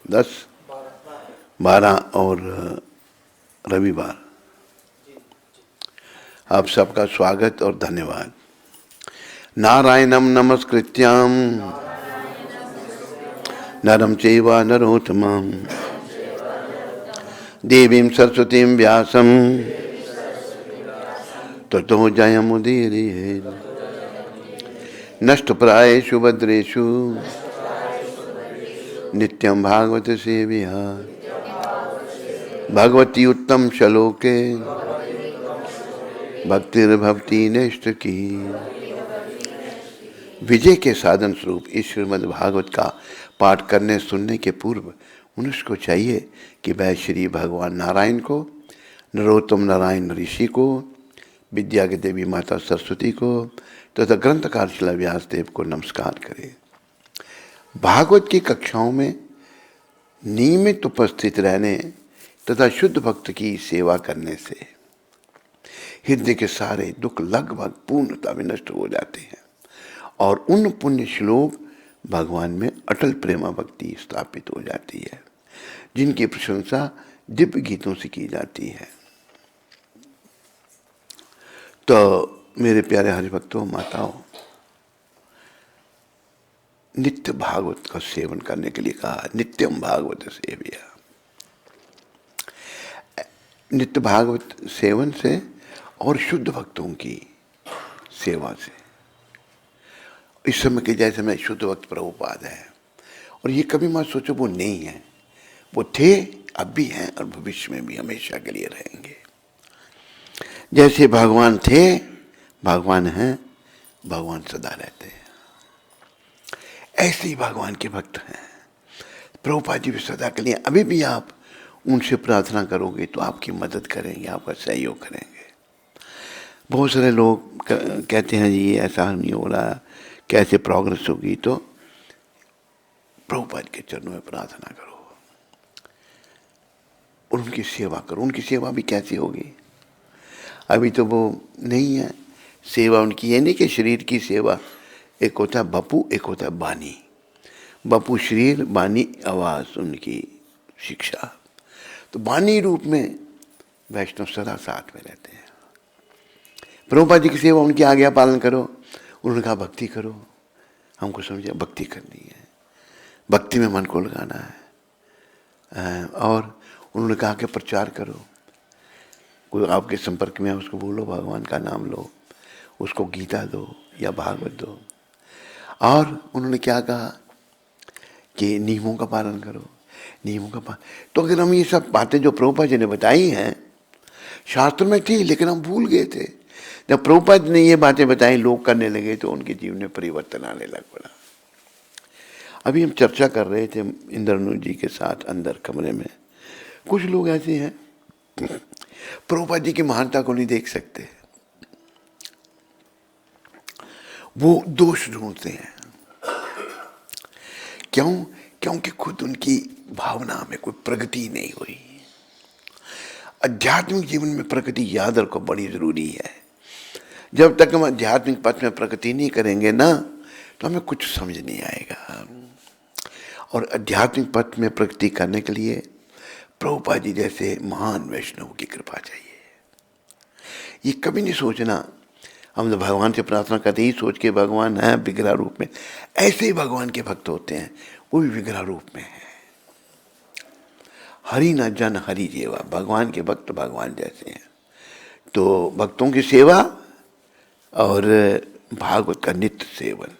10, 12 और रविवार। आप सबका स्वागत और धन्यवाद। नारायणं नमस्कृत्यां नरं चैव नरोत्तमं देवीं सरस्वतीं व्यासं ततो जयमुदीरयेत्। नष्टप्रायेषु भद्रेषु नित्यं भागवत सेवया भगवती उत्तम श्लोके भक्तिर्भवती नष्ट की। विजय के साधन स्वरूप इस श्रीमद् भागवत का पाठ करने सुनने के पूर्व मनुष्य को चाहिए कि वह श्री भगवान नारायण को, नरोत्तम नारायण ऋषि को, विद्या की देवी माता सरस्वती को तथा ग्रंथकार श्रील व्यास देव को नमस्कार करे। भागवत की कक्षाओं में नियमित उपस्थित रहने तथा शुद्ध भक्त की सेवा करने से हृदय के सारे दुख लगभग पूर्णतः विनष्ट हो जाते हैं और उन पुण्य श्लोक भगवान में अटल प्रेमा भक्ति स्थापित हो जाती है, जिनकी प्रशंसा दिव्य गीतों से की जाती है। तो मेरे प्यारे हरिभक्तों, माताओं, नित्य भागवत का सेवन करने के लिए कहा, नित्यम भागवत सेवया। नित्य भागवत सेवन से और शुद्ध भक्तों की सेवा से। इस समय के जैसे में शुद्ध भक्त प्रभुपाद है, और ये कभी मत सोचो वो नहीं है, वो थे, अब भी हैं और भविष्य में भी हमेशा के लिए रहेंगे। जैसे भगवान थे, भगवान हैं, भगवान सदा रहते हैं। ऐसे ही भगवान के भक्त हैं। प्रभुपाद जी भी सदा के लिए, अभी भी आप उनसे प्रार्थना करोगे तो आपकी मदद करेंगे, आपका सहयोग करेंगे। बहुत सारे लोग कहते हैं जी ऐसा नहीं हो रहा, कैसे प्रोग्रेस होगी? तो प्रभुपाद के चरणों में प्रार्थना करो और उनकी सेवा करो। उनकी सेवा भी कैसी होगी? अभी तो वो नहीं है। सेवा उनकी ये नहीं कि शरीर की सेवा, एक होता है बपू, एक होता है बानी। बपू शरीर, बानी आवाज, उनकी शिक्षा। तो बानी रूप में वैष्णव सदा साथ में रहते हैं। प्रभुपाद जी की सेवा, उनकी आज्ञा पालन करो। उन्होंने कहा भक्ति करो। हमको समझा भक्ति करनी है, भक्ति में मन को लगाना है। और उन्होंने कहा कि प्रचार करो। कोई आपके संपर्क में है उसको बोलो, भगवान का नाम लो, उसको गीता दो या भागवत दो। और उन्होंने क्या कहा कि नियमों का पालन करो, नियमों का पालन। तो अगर हम ये सब बातें जो प्रभुपाद जी ने बताई हैं, शास्त्र में थी लेकिन हम भूल गए थे। जब प्रभुपाद ने ये बातें बताई, लोग करने लगे तो उनके जीवन में परिवर्तन आने लग पड़ा। अभी हम चर्चा कर रहे थे इंद्रनु जी के साथ अंदर कमरे में। कुछ लोग ऐसे हैं प्रभुपाद जी की महानता को नहीं देख सकते, वो दोष ढूंढते हैं। क्यों? क्योंकि खुद उनकी भावना में कोई प्रगति नहीं हुई। आध्यात्मिक जीवन में प्रगति याद रखो बड़ी जरूरी है। जब तक हम आध्यात्मिक पथ में प्रगति नहीं करेंगे ना, तो हमें कुछ समझ नहीं आएगा। और आध्यात्मिक पथ में प्रगति करने के लिए प्रभुपाद जी जैसे महान वैष्णव की कृपा चाहिए। ये कभी नहीं सोचना हम तो भगवान से प्रार्थना करते ही सोच के भगवान है विग्रह रूप में। ऐसे ही भगवान के भक्त होते हैं, वो भी विग्रह रूप में है। हरि न जन हरि जेवा, भगवान के भक्त भगवान जैसे हैं। तो भक्तों की सेवा और भागवत का नित्य सेवन,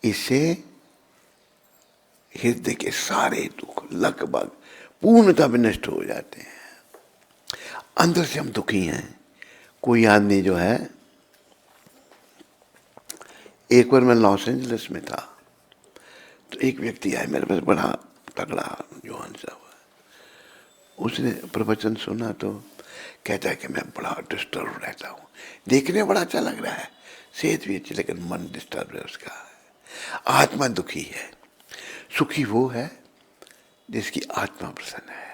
इससे हृदय के सारे दुख लगभग पूर्णतः विनष्ट हो जाते हैं। अंदर से हम दुखी हैं। कोई आदमी जो है, एक बार मैं लॉस एंजलिस में था, तो एक व्यक्ति आया मेरे पास, बड़ा तगड़ा जवान सा। उसने प्रवचन सुना तो कहता है कि मैं बड़ा डिस्टर्ब रहता हूँ। देखने में बड़ा अच्छा लग रहा है, सेहत भी अच्छी, लेकिन मन डिस्टर्ब है उसका, आत्मा दुखी है। सुखी वो है जिसकी आत्मा प्रसन्न है।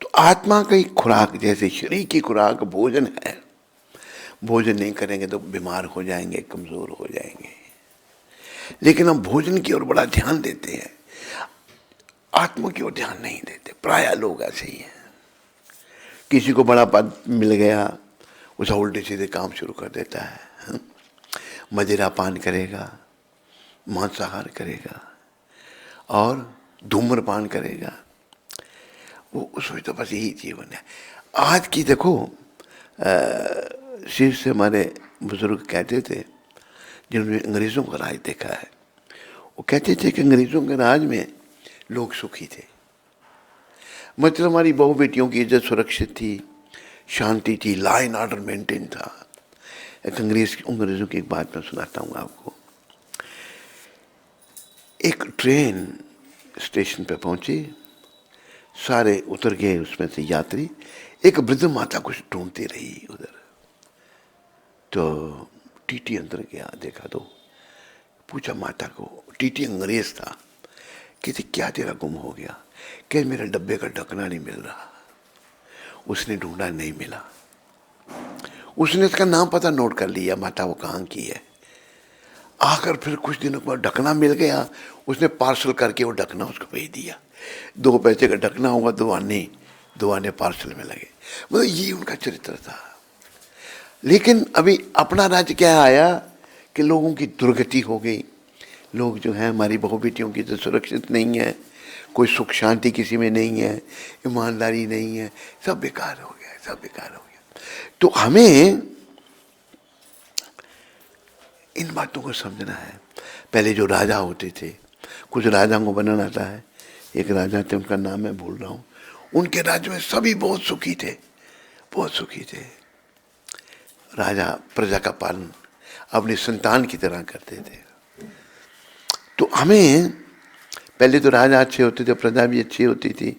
तो आत्मा की खुराक जैसे शरीर की खुराक भोजन है। भोजन नहीं करेंगे तो बीमार हो जाएंगे, कमजोर हो जाएंगे। लेकिन हम भोजन की ओर बड़ा ध्यान देते हैं, आत्मा की ओर ध्यान नहीं देते। प्राय लोग ऐसे ही हैं। किसी को बड़ा पद मिल गया, उसे उल्टे सीधे काम शुरू कर देता है। मदिरा पान करेगा, मांसाहार करेगा और धूम्रपान करेगा। वो उसमें तो बस यही जीवन है। आज की देखो, शीर्ष से हमारे बुजुर्ग कहते थे, जिन्होंने अंग्रेज़ों का राज देखा है, वो कहते थे कि अंग्रेज़ों के राज में लोग सुखी थे। मतलब हमारी बहू बेटियों की इज्जत सुरक्षित थी, शांति थी, लॉ एंड ऑर्डर मेंटेन था। एक अंग्रेज़ों की एक बात मैं सुनाता हूँ आपको। एक ट्रेन स्टेशन पे पहुंची, सारे उतर गए उसमें से यात्री। एक वृद्ध माता कुछ ढूंढती रही उधर। तो टीटी अंदर गया, देखा तो पूछा माता को, टीटी अंग्रेज था, कहते क्या तेरा गुम हो गया? कह मेरे डब्बे का ढकना नहीं मिल रहा। उसने ढूंढा, नहीं मिला। उसने इसका नाम पता नोट कर लिया, माता वो कहाँ की है। आकर फिर कुछ दिनों बाद ढकना मिल गया, उसने पार्सल करके वो ढकना उसको भेज दिया। 2 पैसे का ढकना हुआ, 2 आने पार्सल में लगे। मतलब ये उनका चरित्र था। लेकिन अभी अपना राज्य क्या आया कि लोगों की दुर्गति हो गई। लोग जो हैं, हमारी बहू बेटियों की तो सुरक्षित नहीं है, कोई सुख शांति किसी में नहीं है, ईमानदारी नहीं है, सब बेकार हो गया, सब बेकार हो गया। तो हमें इन बातों को समझना है। पहले जो राजा होते थे, कुछ राजाओं को वर्णन आता है। एक राजा थे, उनका नाम मैं भूल रहा हूँ। उनके राज्य में सभी बहुत सुखी थे, बहुत सुखी थे। राजा प्रजा का पालन अपनी संतान की तरह करते थे। तो हमें पहले तो राजा अच्छे होते थे, प्रजा भी अच्छी होती थी।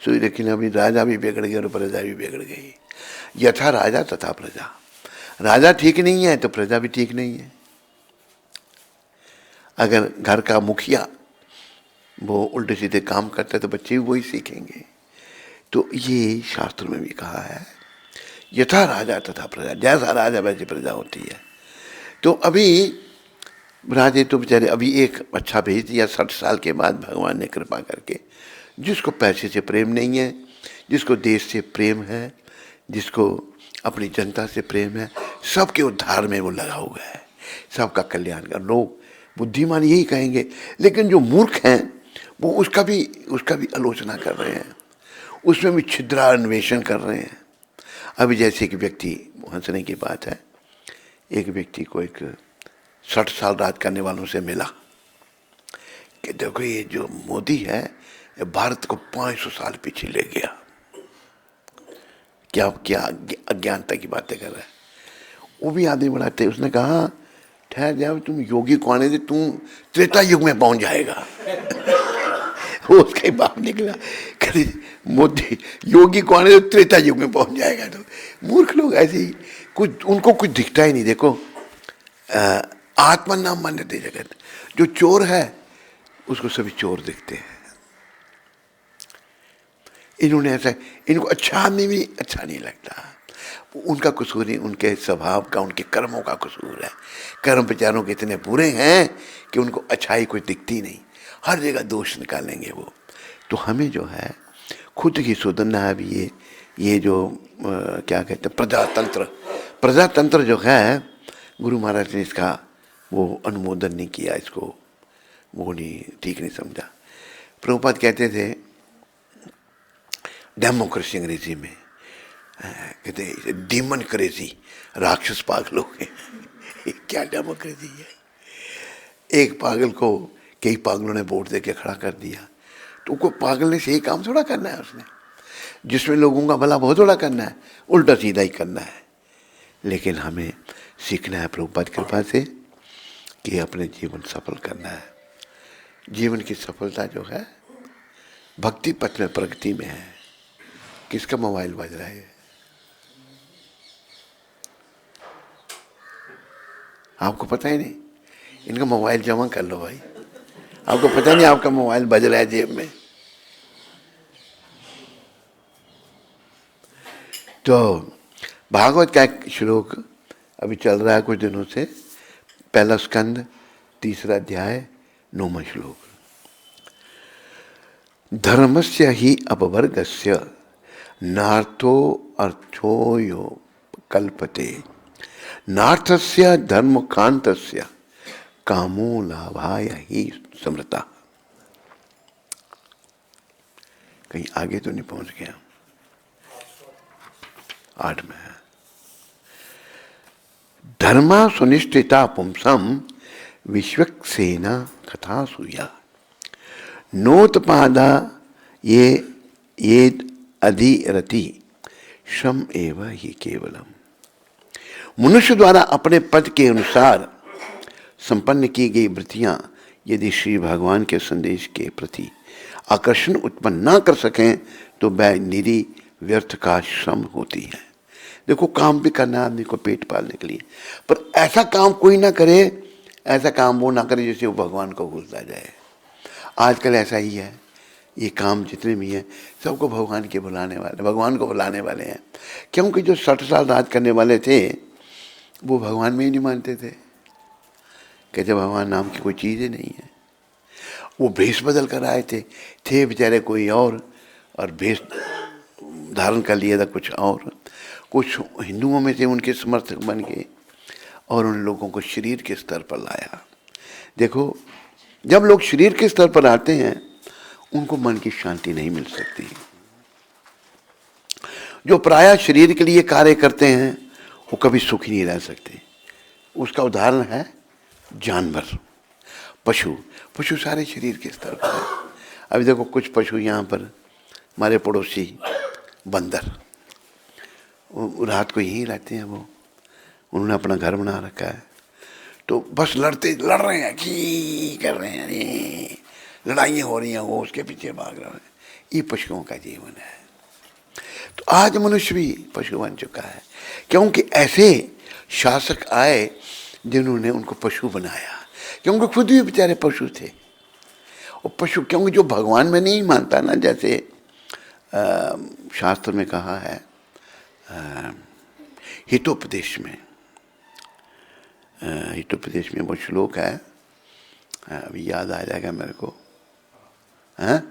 सो लेकिन अभी राजा भी बिगड़ गए और प्रजा भी बिगड़ गई। यथा राजा तथा प्रजा। राजा ठीक नहीं है तो प्रजा भी ठीक नहीं है। अगर घर का मुखिया वो उल्टे सीधे काम करता है तो बच्चे भी वही सीखेंगे। तो ये शास्त्र में भी कहा है, यथा राजा तथा प्रजा। जैसा राजा वैसी प्रजा होती है। तो अभी राजे तो बेचारे अभी एक अच्छा भेज दिया 60 साल के बाद भगवान ने कृपा करके। जिसको पैसे से प्रेम नहीं है, जिसको देश से प्रेम है, जिसको अपनी जनता से प्रेम है, सबके उद्धार में वो लगा हुआ है, सबका कल्याण कर। लोग बुद्धिमान यही कहेंगे, लेकिन जो मूर्ख हैं वो उसका भी आलोचना कर रहे हैं, उसमें भी छिद्रान्वेषण कर रहे हैं। अभी जैसे कि व्यक्ति, हंसने की बात है, एक व्यक्ति को एक 60 साल राज करने वालों से मिला कि देखो ये जो मोदी है ये भारत को 500 साल पीछे ले गया। क्या क्या अज्ञानता की बातें कर रहा है। वो भी आदमी बढ़ाते, उसने कहा ठहर जाओ, तुम योगी को आने दे, तुम त्रेता युग में पहुंच जाएगा। वो उसका ही बाप निकला, मोदी योगी को आने दे त्रेता युग में पहुंच जाएगा। तो मूर्ख लोग ऐसे ही, कुछ उनको कुछ दिखता ही नहीं। देखो आत्मा नाम मान्यते जगत। जो चोर है उसको सभी चोर दिखते हैं। इन्होंने ऐसा, इनको अच्छा आदमी भी अच्छा नहीं लगता। उनका कसूर नहीं, उनके स्वभाव का, उनके कर्मों का कसूर है। कर्म बेचारों के इतने बुरे हैं कि उनको अच्छाई कोई दिखती नहीं, हर जगह दोष निकालेंगे वो। तो हमें जो है खुद ही सुधरना है। अभी ये जो क्या कहते हैं प्रजातंत्र जो है, गुरु महाराज ने इसका वो अनुमोदन नहीं किया, इसको वो नहीं, ठीक नहीं समझा। प्रभुपाद कहते थे डेमोक्रेसी अंग्रेजी में, कहते डीमन क्रेजी, राक्षस पागलों के। क्या डेमोक्रेसी है? एक पागल को कई पागलों ने वोट दे के खड़ा कर दिया, तो उसको पागल ने सही काम थोड़ा करना है। उसने जिसमें लोगों का भला बहुत थोड़ा करना है, उल्टा सीधा ही करना है। लेकिन हमें सीखना है प्रभुपाद कृपा से कि अपने जीवन सफल करना है। जीवन की सफलता जो है भक्ति पथ में, प्रगति में है। किसका मोबाइल बज रहा है? आपको पता ही नहीं? इनका मोबाइल जमा कर लो भाई। आपको पता नहीं आपका मोबाइल बज रहा है जेब में? तो भागवत का एक श्लोक अभी चल रहा है कुछ दिनों से, पहला स्कंद 3 अध्याय 9वां श्लोक। धर्मस्य ही अपवर्गस्य नार्थो अर्थोयो कल्पते, नार्थस्य धर्मकांतस्य कामो लाभाय ही समृता। कहीं आगे तो नहीं पहुंच गया? 8 में है। धर्मा सुनिष्ठिता पुंसम विश्वक्सेना कथा सूया, नोत्पादा ये अधिरति श्रम एव ही केवलम। मनुष्य द्वारा अपने पद के अनुसार संपन्न की गई वृत्तियां यदि श्री भगवान के संदेश के प्रति आकर्षण उत्पन्न न कर सकें तो वह निरी व्यर्थ का श्रम होती है। देखो, काम भी करना है आदमी को पेट पालने के लिए, पर ऐसा काम कोई ना करे, ऐसा काम वो ना करे जैसे वो भगवान को भूलता जाए। आजकल ऐसा ही है, ये काम जितने भी हैं सबको भगवान के बुलाने वाले, भगवान को बुलाने वाले हैं। क्योंकि जो 60 साल राज करने वाले थे वो भगवान में ही नहीं मानते थे, कहते भगवान नाम की कोई चीज़ ही नहीं है। वो भेष बदल कर आए थे बेचारे कोई और भेष धारण कर लिया था कुछ और। कुछ हिंदुओं में से उनके समर्थक बन गए और उन लोगों को शरीर के स्तर पर लाया। देखो, जब लोग शरीर के स्तर पर आते हैं उनको मन की शांति नहीं मिल सकती। जो प्रायः शरीर के लिए कार्य करते हैं वो कभी सुखी नहीं रह सकते। उसका उदाहरण है जानवर, पशु सारे शरीर के स्तर पर है। अभी देखो, कुछ पशु यहाँ पर हमारे पड़ोसी बंदर, वो रात को यहीं रहते हैं। वो उन्होंने अपना घर बना रखा है, तो बस लड़ रहे हैं, की कर रहे हैं, लड़ाइयाँ हो रही हैं, वो उसके पीछे भाग रहे हैं। ये पशुओं का जीवन है। तो आज मनुष्य भी पशु बन चुका है, क्योंकि ऐसे शासक आए जिन्होंने उनको पशु बनाया, क्योंकि खुद भी बेचारे पशु थे। और पशु क्योंकि जो भगवान में नहीं मानता ना, जैसे शास्त्र में कहा है हितोपदेश में वो श्लोक है, अभी याद आ जाएगा मेरे को, है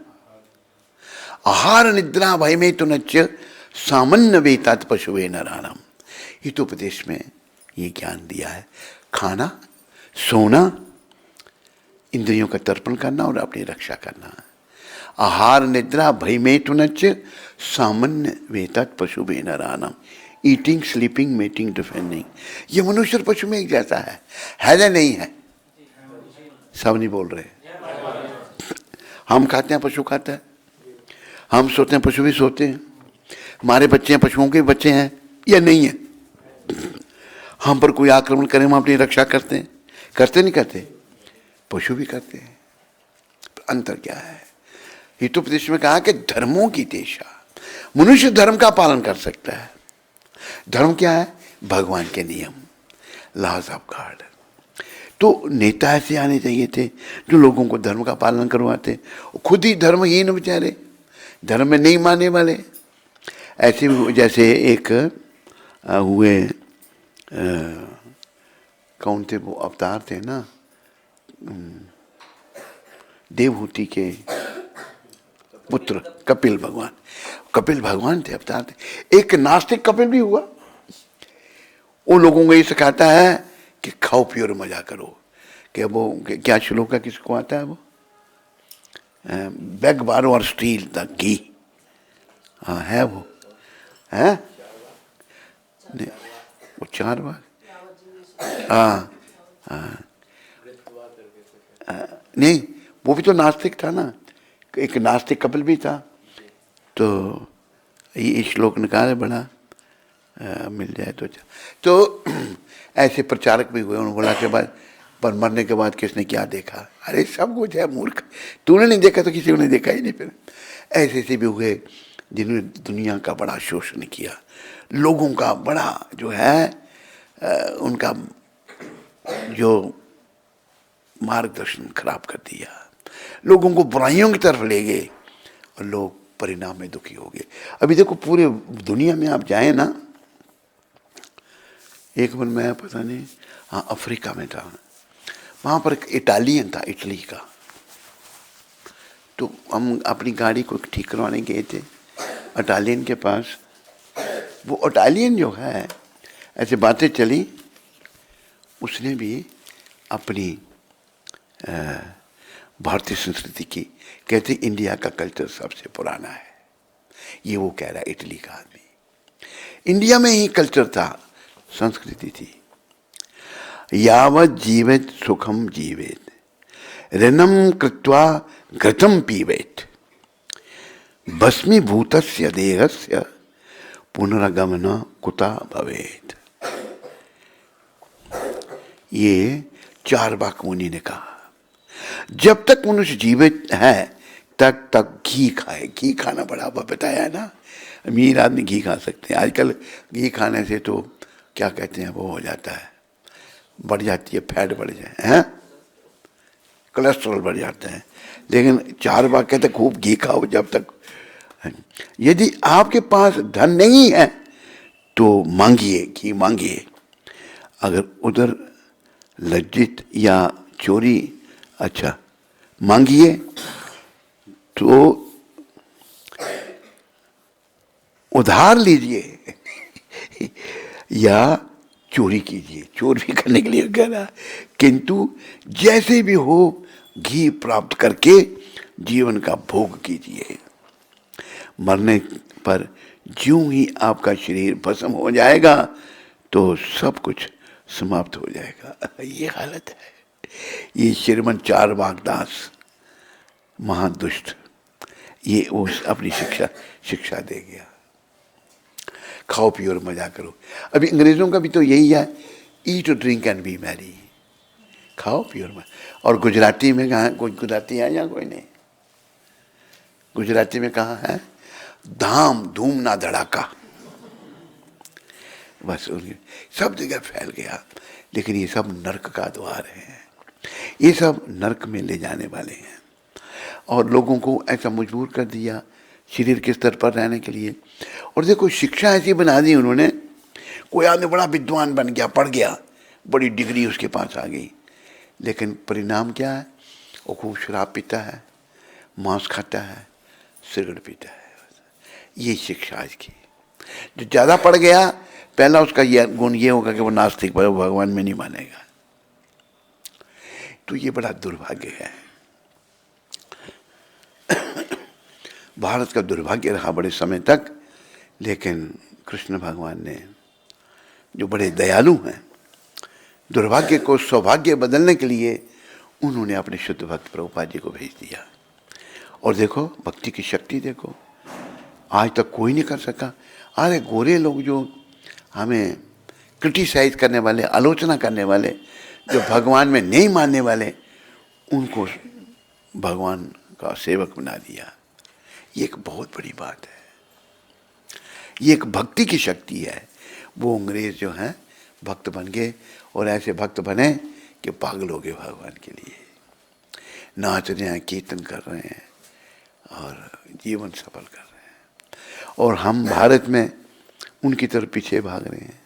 आहार निद्रा भय में तो नच सामान्य वेतात पशुवे नराणाम। हितोपदेश में ये ज्ञान दिया है, खाना, सोना, इंद्रियों का तर्पण करना और अपनी रक्षा करना। आहार निद्रा भय में तो नच सामान्य वेतात पशुवे नराणाम। ईटिंग, स्लीपिंग, मेटिंग, डिफेंडिंग, ये मनुष्य और पशु में एक जैसा है या नहीं है? सब नहीं बोल रहे। हम खाते हैं, पशु खाता है। हम सोते हैं, पशु भी सोते हैं। हमारे बच्चे हैं, पशुओं के बच्चे हैं या नहीं है? हम पर कोई आक्रमण करे, हम अपनी रक्षा करते हैं, करते नहीं करते? पशु भी करते हैं। अंतर क्या है? हितोपदेश में कहा कि धर्मों की देशा, मनुष्य धर्म का पालन कर सकता है। धर्म क्या है? भगवान के नियम, लॉज ऑफ गॉड। तो नेता ऐसे आने चाहिए थे जो लोगों को धर्म का पालन करवाते, खुद ही धर्महीन बेचारे, धर्म में नहीं मानने वाले। ऐसे जैसे एक हुए, कौन थे वो अवतार थे ना, देवहूति के पुत्र कपिल भगवान थे, अवतार थे। एक नास्तिक कपिल भी हुआ, वो लोगों को ये सिखाता है कि खाओ पियो और मजा करो। कि वो क्या श्लोक का किसको आता है? वो बेग बारो और स्टील द घी, हाँ है वो, है वो 4 बार, हाँ नहीं, वो भी तो नास्तिक था ना, एक नास्तिक कपिल भी था। तो ये श्लोक निकाले बड़ा, मिल जाए तो ऐसे प्रचारक भी हुए। उन्होंने बोला के बाद, पर मरने के बाद किसने क्या देखा? अरे सब कुछ है मूर्ख, तूने नहीं देखा तो किसी ने देखा ही नहीं। फिर ऐसे भी हुए जिन्होंने दुनिया का बड़ा शोषण किया, लोगों का बड़ा जो है उनका जो मार्गदर्शन खराब कर दिया, लोगों को बुराइयों की तरफ ले गए और लोग परिणाम में दुखी हो गए। अभी देखो, पूरे दुनिया में आप जाए ना, एक बार मैं पता नहीं, हाँ अफ्रीका में था, वहाँ पर एक इटालियन था, इटली का। तो हम अपनी गाड़ी को ठीक करवाने गए थे इटालियन के पास। वो इटालियन जो है, ऐसे बातें चली, उसने भी अपनी भारतीय संस्कृति की, कहते इंडिया का कल्चर सबसे पुराना है। ये वो कह रहा है, इटली का आदमी। इंडिया में ही कल्चर था, संस्कृति थी। यावत् जीवेत सुखम जीवेत, ऋणम कृत्वा घृतम पीवेत, भस्मीभूतस्य देहस्य पुनरागमन कुता भवेत। ये चार्वाक मुनि ने कहा, जब तक मनुष्य जीवित है तब तक घी खाए। घी खाना बड़ा बताया है ना, अमीर आदमी घी खा सकते हैं। आजकल घी खाने से तो क्या कहते हैं, वो हो जाता है, बढ़ जाती है, फैट बढ़ जाए, हैं, कोलेस्ट्रॉल बढ़ जाता है। लेकिन चार्वाक कहते खूब घी खाओ जब तक। यदि आपके पास धन नहीं है तो मांगिए, घी मांगिए। अगर उधर लज्जित या चोरी, अच्छा मांगिए तो उधार लीजिए या चोरी कीजिए। चोरी भी करने के लिए कह रहा, किंतु जैसे भी हो घी प्राप्त करके जीवन का भोग कीजिए। मरने पर ज्यों ही आपका शरीर भस्म हो जाएगा तो सब कुछ समाप्त हो जाएगा। ये हालत है। ये श्रीमन चारवाक दास महादुष्ट, ये उस अपनी शिक्षा दे गया, खाओ पियो और मजा करो। अभी अंग्रेजों का भी तो यही है, eat drink and B Mary, खाओ पियो और गुजराती में कहा, कोई गुजराती है या कोई नहीं? गुजराती में कहा है, धाम धूम ना धड़ाका। बस सब जगह फैल गया। लेकिन ये सब नरक का द्वार है, ये सब नरक में ले जाने वाले हैं। और लोगों को ऐसा मजबूर कर दिया शरीर के स्तर पर रहने के लिए। और देखो शिक्षा ऐसी बना दी उन्होंने, कोई आदमी बड़ा विद्वान बन गया, पढ़ गया, बड़ी डिग्री उसके पास आ गई, लेकिन परिणाम क्या है? वो खूब शराब पीता है, मांस खाता है, सिगरेट पीता है। ये शिक्षा आज की। जो ज़्यादा पढ़ गया, पहला उसका यह गुण ये होगा कि वो नास्तिक, पर भगवान में नहीं मानेगा। तो ये बड़ा दुर्भाग्य है। भारत का दुर्भाग्य रहा बड़े समय तक। लेकिन कृष्ण भगवान ने, जो बड़े दयालु हैं, दुर्भाग्य को सौभाग्य बदलने के लिए उन्होंने अपने शुद्ध भक्त प्रभुपाद जी को भेज दिया। और देखो भक्ति की शक्ति देखो, आज तक कोई नहीं कर सका। अरे गोरे लोग जो हमें क्रिटिसाइज करने वाले, आलोचना करने वाले, जो भगवान में नहीं मानने वाले, उनको भगवान का सेवक बना दिया। ये एक बहुत बड़ी बात है, ये एक भक्ति की शक्ति है। वो अंग्रेज जो हैं भक्त बन गए, और ऐसे भक्त बने कि पागल हो गए भगवान के लिए, नाच रहे हैं, कीर्तन कर रहे हैं और जीवन सफल कर रहे हैं। और हम भारत में उनकी तरफ पीछे भाग रहे हैं।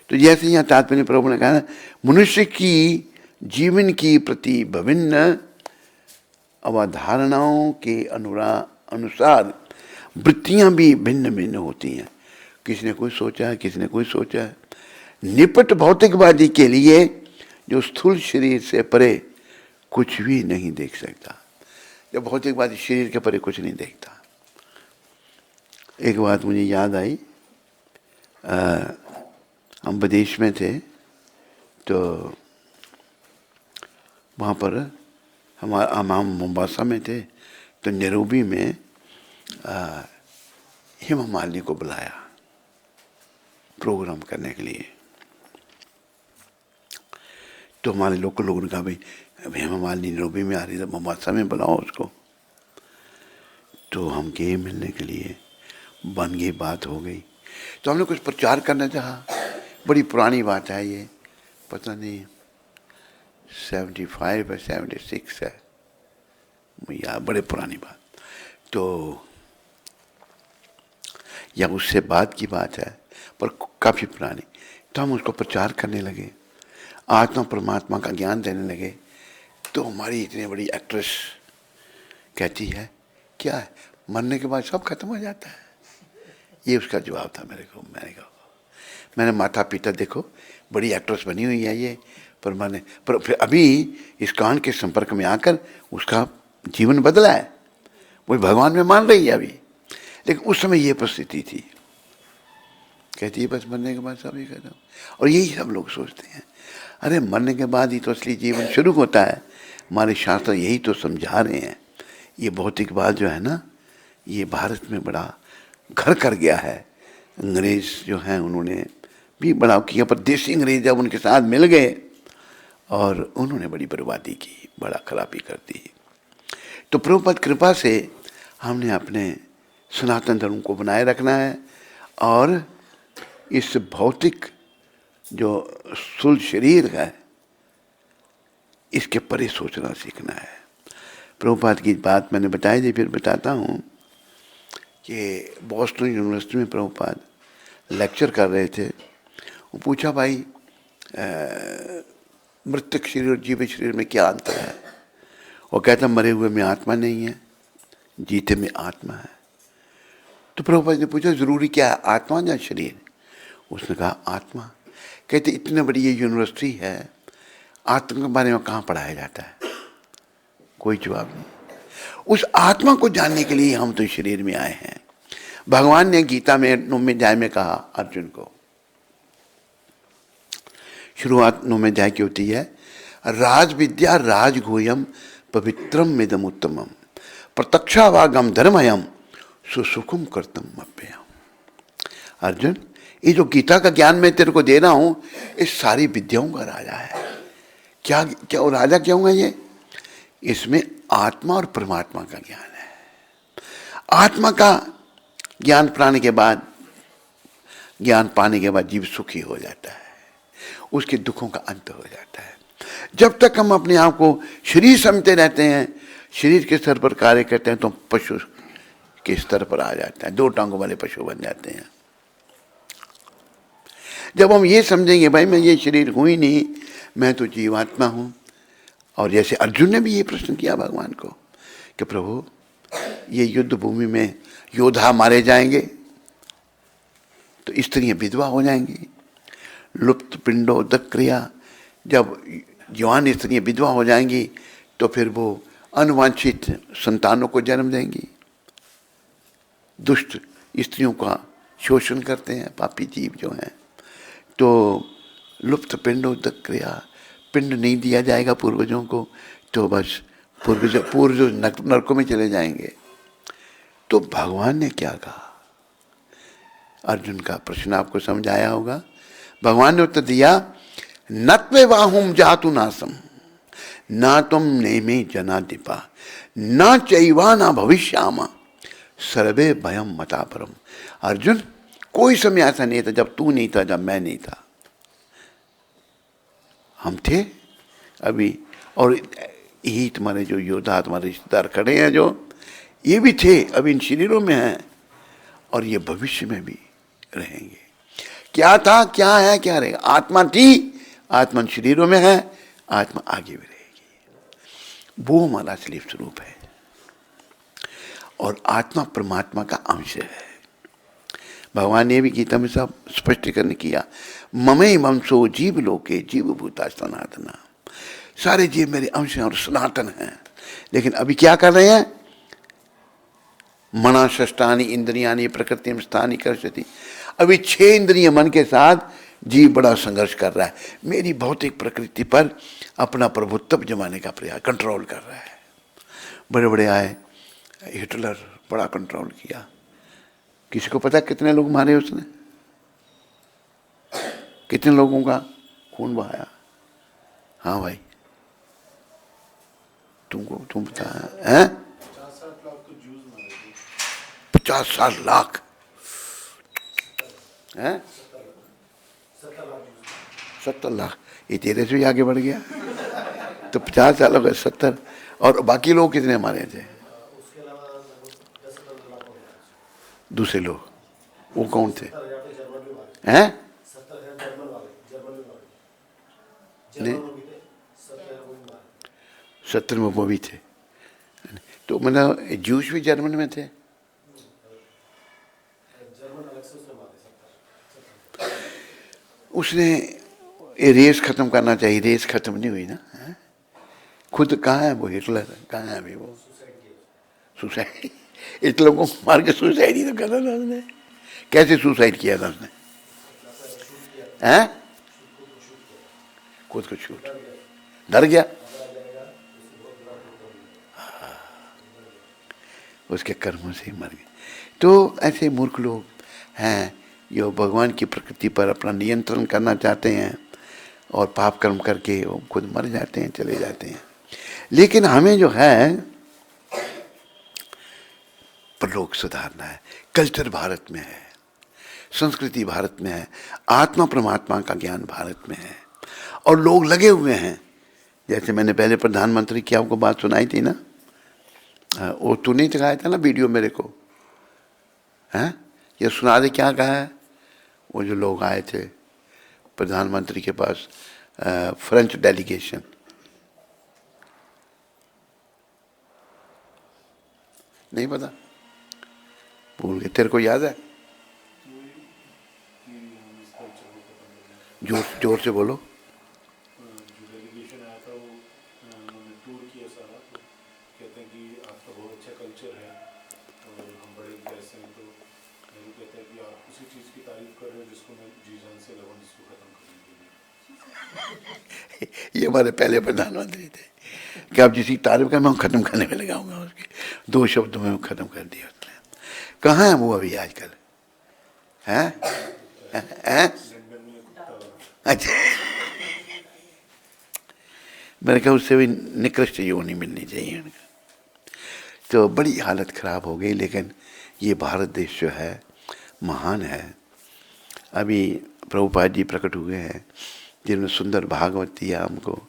तो जैसे यहाँ तात्पर्य प्रभु ने कहा ना, मनुष्य की जीवन की प्रति विभिन्न अवधारणाओं के अनुसार वृत्तियां भी भिन्न भिन्न होती हैं। किसी ने कोई सोचा है, किसी ने कोई सोचा है। निपट भौतिकवादी के लिए जो स्थूल शरीर से परे कुछ भी नहीं देख सकता, जब भौतिकवादी शरीर के परे कुछ नहीं देखता। एक बात मुझे याद आई, हम विदेश में थे, तो वहाँ पर हम मोम्बासा में थे, तो नैरोबी में हेमा मालिनी को बुलाया प्रोग्राम करने के लिए। तो हमारे लोकल लोगों ने कहा, भाई हेमा मालिनी नैरोबी में आ रही है, तो मोम्बासा में बुलाओ उसको। तो हम गए मिलने के लिए, बन गई, बात हो गई। तो हमने कुछ प्रचार करना चाहा। बड़ी पुरानी बात है ये, पता नहीं 75 है 76 है, या बड़े पुरानी बात, तो या उससे बाद की बात है, पर काफ़ी पुरानी। तो हम उसको प्रचार करने लगे, आत्मा परमात्मा का ज्ञान देने लगे। तो हमारी इतनी बड़ी एक्ट्रेस कहती है क्या है, मरने के बाद सब खत्म हो जाता है। ये उसका जवाब था मेरे को। मैंने माता पिता देखो, बड़ी एक्ट्रेस बनी हुई है ये, पर फिर अभी इस कान के संपर्क में आकर उसका जीवन बदला है, वो भगवान में मान रही है अभी। लेकिन उस समय ये परिस्थिति थी, कहती है बस मरने के बाद सब ही खत्म। और यही सब लोग सोचते हैं, अरे मरने के बाद ही तो असली जीवन शुरू होता है। हमारे शास्त्र यही तो समझा रहे हैं। ये भौतिकवाद जो है ना, ये भारत में बड़ा घर कर गया है। अंग्रेज जो हैं उन्होंने भी बड़ा किया, पर देसी अंग्रेज जब उनके साथ मिल गए और उन्होंने बड़ी बर्बादी की, बड़ा खराबी कर दी। तो प्रभुपाद कृपा से हमने अपने सनातन धर्म को बनाए रखना है और इस भौतिक जो स्थूल शरीर है इसके परे सोचना सीखना है। प्रभुपाद की बात मैंने बताई थी, फिर बताता हूँ कि बॉस्टन यूनिवर्सिटी में प्रभुपाद लेक्चर कर रहे थे। वो पूछा भाई मृतक शरीर और जीवित शरीर में क्या अंतर है। वो कहता मरे हुए में आत्मा नहीं है, जीते में आत्मा है। तो प्रभुपाद ने पूछा जरूरी क्या है, आत्मा या शरीर? उसने कहा आत्मा। कहते इतनी बड़ी ये यूनिवर्सिटी है, आत्मा के बारे में कहाँ पढ़ाया जाता है? कोई जवाब नहीं। उस आत्मा को जानने के लिए हम तो शरीर में आए हैं। भगवान ने गीता में 9वें अध्याय में कहा अर्जुन को, शुरुआत 9वें अध्याय की होती है, राज विद्या राजगुह्यम पवित्रम मिदम उत्तमम प्रत्यक्षावागम धर्मयम सुसुखम कर्तम अप्ययम। अर्जुन, ये जो गीता का ज्ञान मैं तेरे को दे रहा हूं, इस सारी विद्याओं का राजा है। क्या क्या राजा क्यों है ये? इसमें आत्मा और परमात्मा का ज्ञान है। आत्मा का ज्ञान पाने के बाद जीव सुखी हो जाता है, उसके दुखों का अंत हो जाता है। जब तक हम अपने आप को शरीर समझते रहते हैं, शरीर के स्तर पर कार्य करते हैं, तो पशु के स्तर पर आ जाते हैं, 2 टांगों वाले पशु बन जाते हैं। जब हम ये समझेंगे भाई मैं ये शरीर हूं ही नहीं, मैं तो जीवात्मा हूं। और जैसे अर्जुन ने भी ये प्रश्न किया भगवान को कि प्रभु ये युद्ध भूमि में योद्धा मारे जाएंगे तो स्त्रियां विधवा हो जाएंगी, लुप्त पिंडोदक क्रिया, जब जवान स्त्रियां विधवा हो जाएंगी तो फिर वो अनवांछित संतानों को जन्म देंगी। दुष्ट स्त्रियों का शोषण करते हैं पापी जीव जो हैं। तो लुप्त पिंडोदक क्रिया, पिंड नहीं दिया जाएगा पूर्वजों को, तो बस पूर्वज नरकों में चले जाएंगे। तो भगवान ने क्या कहा? अर्जुन का प्रश्न आपको समझ आया होगा। भगवान ने उत्तर दिया, नत्वे वाहुम जातु नासम ना तुम नेमे जना दीपा न चैवा न भविष्यामा सर्वे भयम मता परम। अर्जुन, कोई समय ऐसा नहीं था जब तू नहीं था, जब मैं नहीं था। हम थे अभी, और यही तुम्हारे जो योद्धा तुम्हारे रिश्तेदार खड़े हैं जो, ये भी थे, अभी इन शरीरों में हैं और ये भविष्य में भी रहेंगे। क्या था, क्या है, क्या रहेगा? आत्मा थी, आत्मा शरीरों में है, आत्मा आगे भी रहेगी। वो हमारा असली स्वरूप है और आत्मा परमात्मा का अंश है। भगवान ने भी गीता में सब स्पष्टीकरण किया, ममे वंशो जीव लोके जीव भूता सनातना। सारे जीव मेरे अंश हैं और सनातन हैं। लेकिन अभी क्या कर रहे हैं? मना षष्ठानि इंद्रियानि प्रकृति में स्थानी कर्षति। अभी 6 इंद्रिय मन के साथ जीव बड़ा संघर्ष कर रहा है, मेरी भौतिक प्रकृति पर अपना प्रभुत्व जमाने का प्रयास, कंट्रोल कर रहा है। बड़े बड़े आए, हिटलर बड़ा कंट्रोल किया। किसी को पता कितने लोग मारे उसने? कितने लोगों का खून बहाया? हाँ भाई, तुम बता हैं? 50-60 लाख हैं? 70 लाख। ये तेरे से भी आगे बढ़ गया। तो 50 साल हो गए, 70। और बाकी लोग कितने मारे थे? दूसरे लोग वो कौन थे? हैं? नहीं, 70 में वो भी थे। तो मतलब जूस भी जर्मन में थे। उसने ये रेस खत्म करना चाहिए, रेस खत्म नहीं हुई ना। है? खुद कहाँ है वो हिटलर, कहाँ है अभी वो? सुसाइड, हिटलर को मार के सुसाइड ही तो करा था उसने। कैसे सुसाइड किया था उसने? हैं? खुद को शूट, डर गया, उसके कर्मों से ही मर गए। तो ऐसे मूर्ख लोग हैं जो भगवान की प्रकृति पर अपना नियंत्रण करना चाहते हैं और पाप कर्म करके वो खुद मर जाते हैं, चले जाते हैं। लेकिन हमें जो है प्रलोक सुधारना है। कल्चर भारत में है, संस्कृति भारत में है, आत्मा परमात्मा का ज्ञान भारत में है और लोग लगे हुए हैं। जैसे मैंने पहले प्रधानमंत्री की आपको बात सुनाई थी ना, वो तूने दिखाया था ना वीडियो मेरे को, हैं? ये सुना दे क्या कहा है। वो जो लोग आए थे प्रधानमंत्री के पास, फ्रेंच डेलीगेशन, नहीं पता, भूल गए। तेरे को याद है? जोर जोर से बोलो। जो डेलीगेशन आया था वो उन्होंने टूर किया सारा, तो कहते हैं कि आपका बहुत अच्छा कल्चर है और हम बड़े पैसे हैं। तो नेहरू कहता है कि आप उसी चीज़ की तारीफ कर रहे हो जिसको मैं जी जान से लगा, जिसको ख़त्म करने के लिए। ये हमारे पहले प्रधानमंत्री थे कि आप जिसी तारीफ का मैं खत्म करने में लगाऊंगा, उसके 2 शब्दों में खत्म कर दिया उसने। कहाँ है वो अभी आजकल? हैं? अच्छा, मैंने कहा उससे भी निकृष्ट योनि मिलनी चाहिए उनका। तो बड़ी हालत खराब हो गई। लेकिन ये भारत देश जो है महान है। अभी प्रभुपाद जी प्रकट हुए हैं जिन्होंने सुंदर भागवत दिया हमको,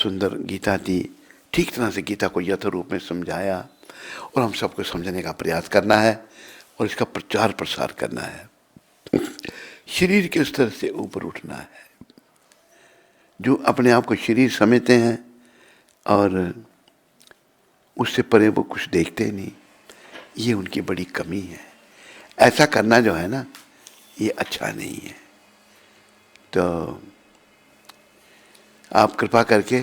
सुंदर गीता दी, ठीक तरह से गीता को यथ रूप में समझाया और हम सबको समझने का प्रयास करना है और इसका प्रचार प्रसार करना है। शरीर के स्तर से ऊपर उठना है। जो अपने आप को शरीर समझते हैं और उससे परे वो कुछ देखते नहीं, ये उनकी बड़ी कमी है। ऐसा करना जो है ना, ये अच्छा नहीं है। तो आप कृपा करके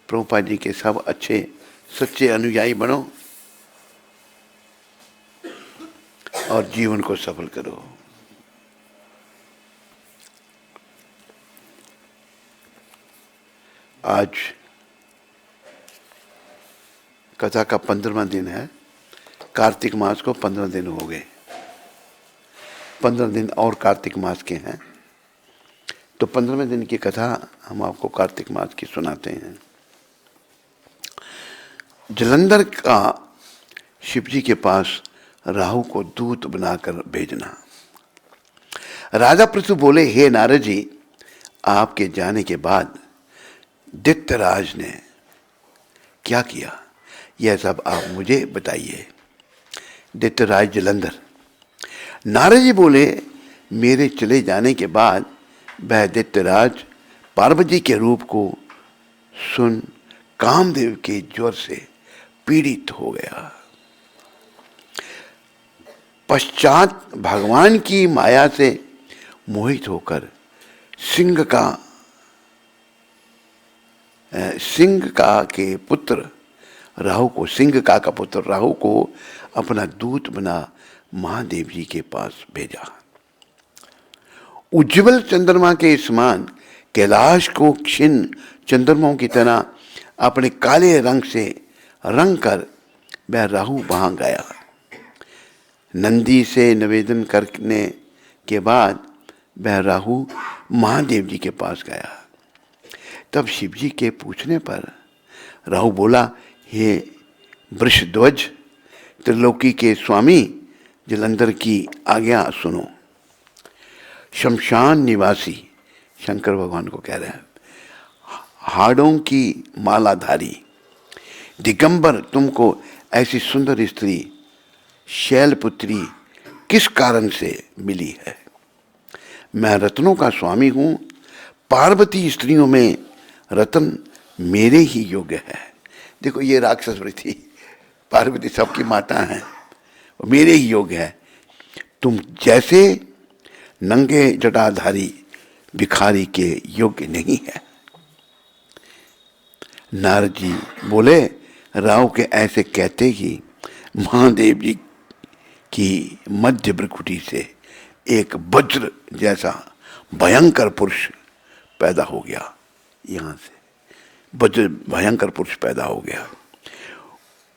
प्रभुपाद जी के सब अच्छे सच्चे अनुयायी बनो और जीवन को सफल करो। आज कथा का 15वां दिन है। कार्तिक मास को 15 दिन हो गए। 15 दिन और कार्तिक मास के हैं। तो 15वें दिन की कथा हम आपको कार्तिक मास की सुनाते हैं। जलंधर का शिव जी के पास राहु को दूत बनाकर भेजना। राजा पृथु बोले, हे नारद जी, आपके जाने के बाद दैत्यराज ने क्या किया, यह सब आप मुझे बताइए। दैत्यराज जलंधर। नारद जी बोले, मेरे चले जाने के बाद वह दैत्यराज पार्वती के रूप को सुन कामदेव के ज्वर से पीड़ित हो गया। पश्चात भगवान की माया से मोहित होकर सिंह का के पुत्र राहु को, सिंह का पुत्र राहु को अपना दूत बना महादेव जी के पास भेजा। उज्ज्वल चंद्रमा के समान कैलाश को क्षीण चंद्रमाओं की तरह अपने काले रंग से रंग कर वह राहु वहां गया। नंदी से निवेदन करने के बाद वह राहु महादेव जी के पास गया। तब शिव जी के पूछने पर राहु बोला, हे वृषध्वज, त्रिलोकी के स्वामी जलंधर की आज्ञा सुनो। शमशान निवासी, शंकर भगवान को कह रहे हैं, हाड़ों की मालाधारी दिगंबर तुमको ऐसी सुंदर स्त्री शैलपुत्री किस कारण से मिली है? मैं रत्नों का स्वामी हूँ। पार्वती स्त्रियों में रत्न मेरे ही योग्य है। देखो ये राक्षस वृत्ति, पार्वती सबकी माता है, मेरे ही योग है, तुम जैसे नंगे जटाधारी भिखारी के योग्य नहीं है। नारद जी बोले, राव के ऐसे कहते ही महादेव जी की मध्य भ्रुकुटी से एक वज्र जैसा भयंकर पुरुष पैदा हो गया। यहां से वज्र भयंकर पुरुष पैदा हो गया।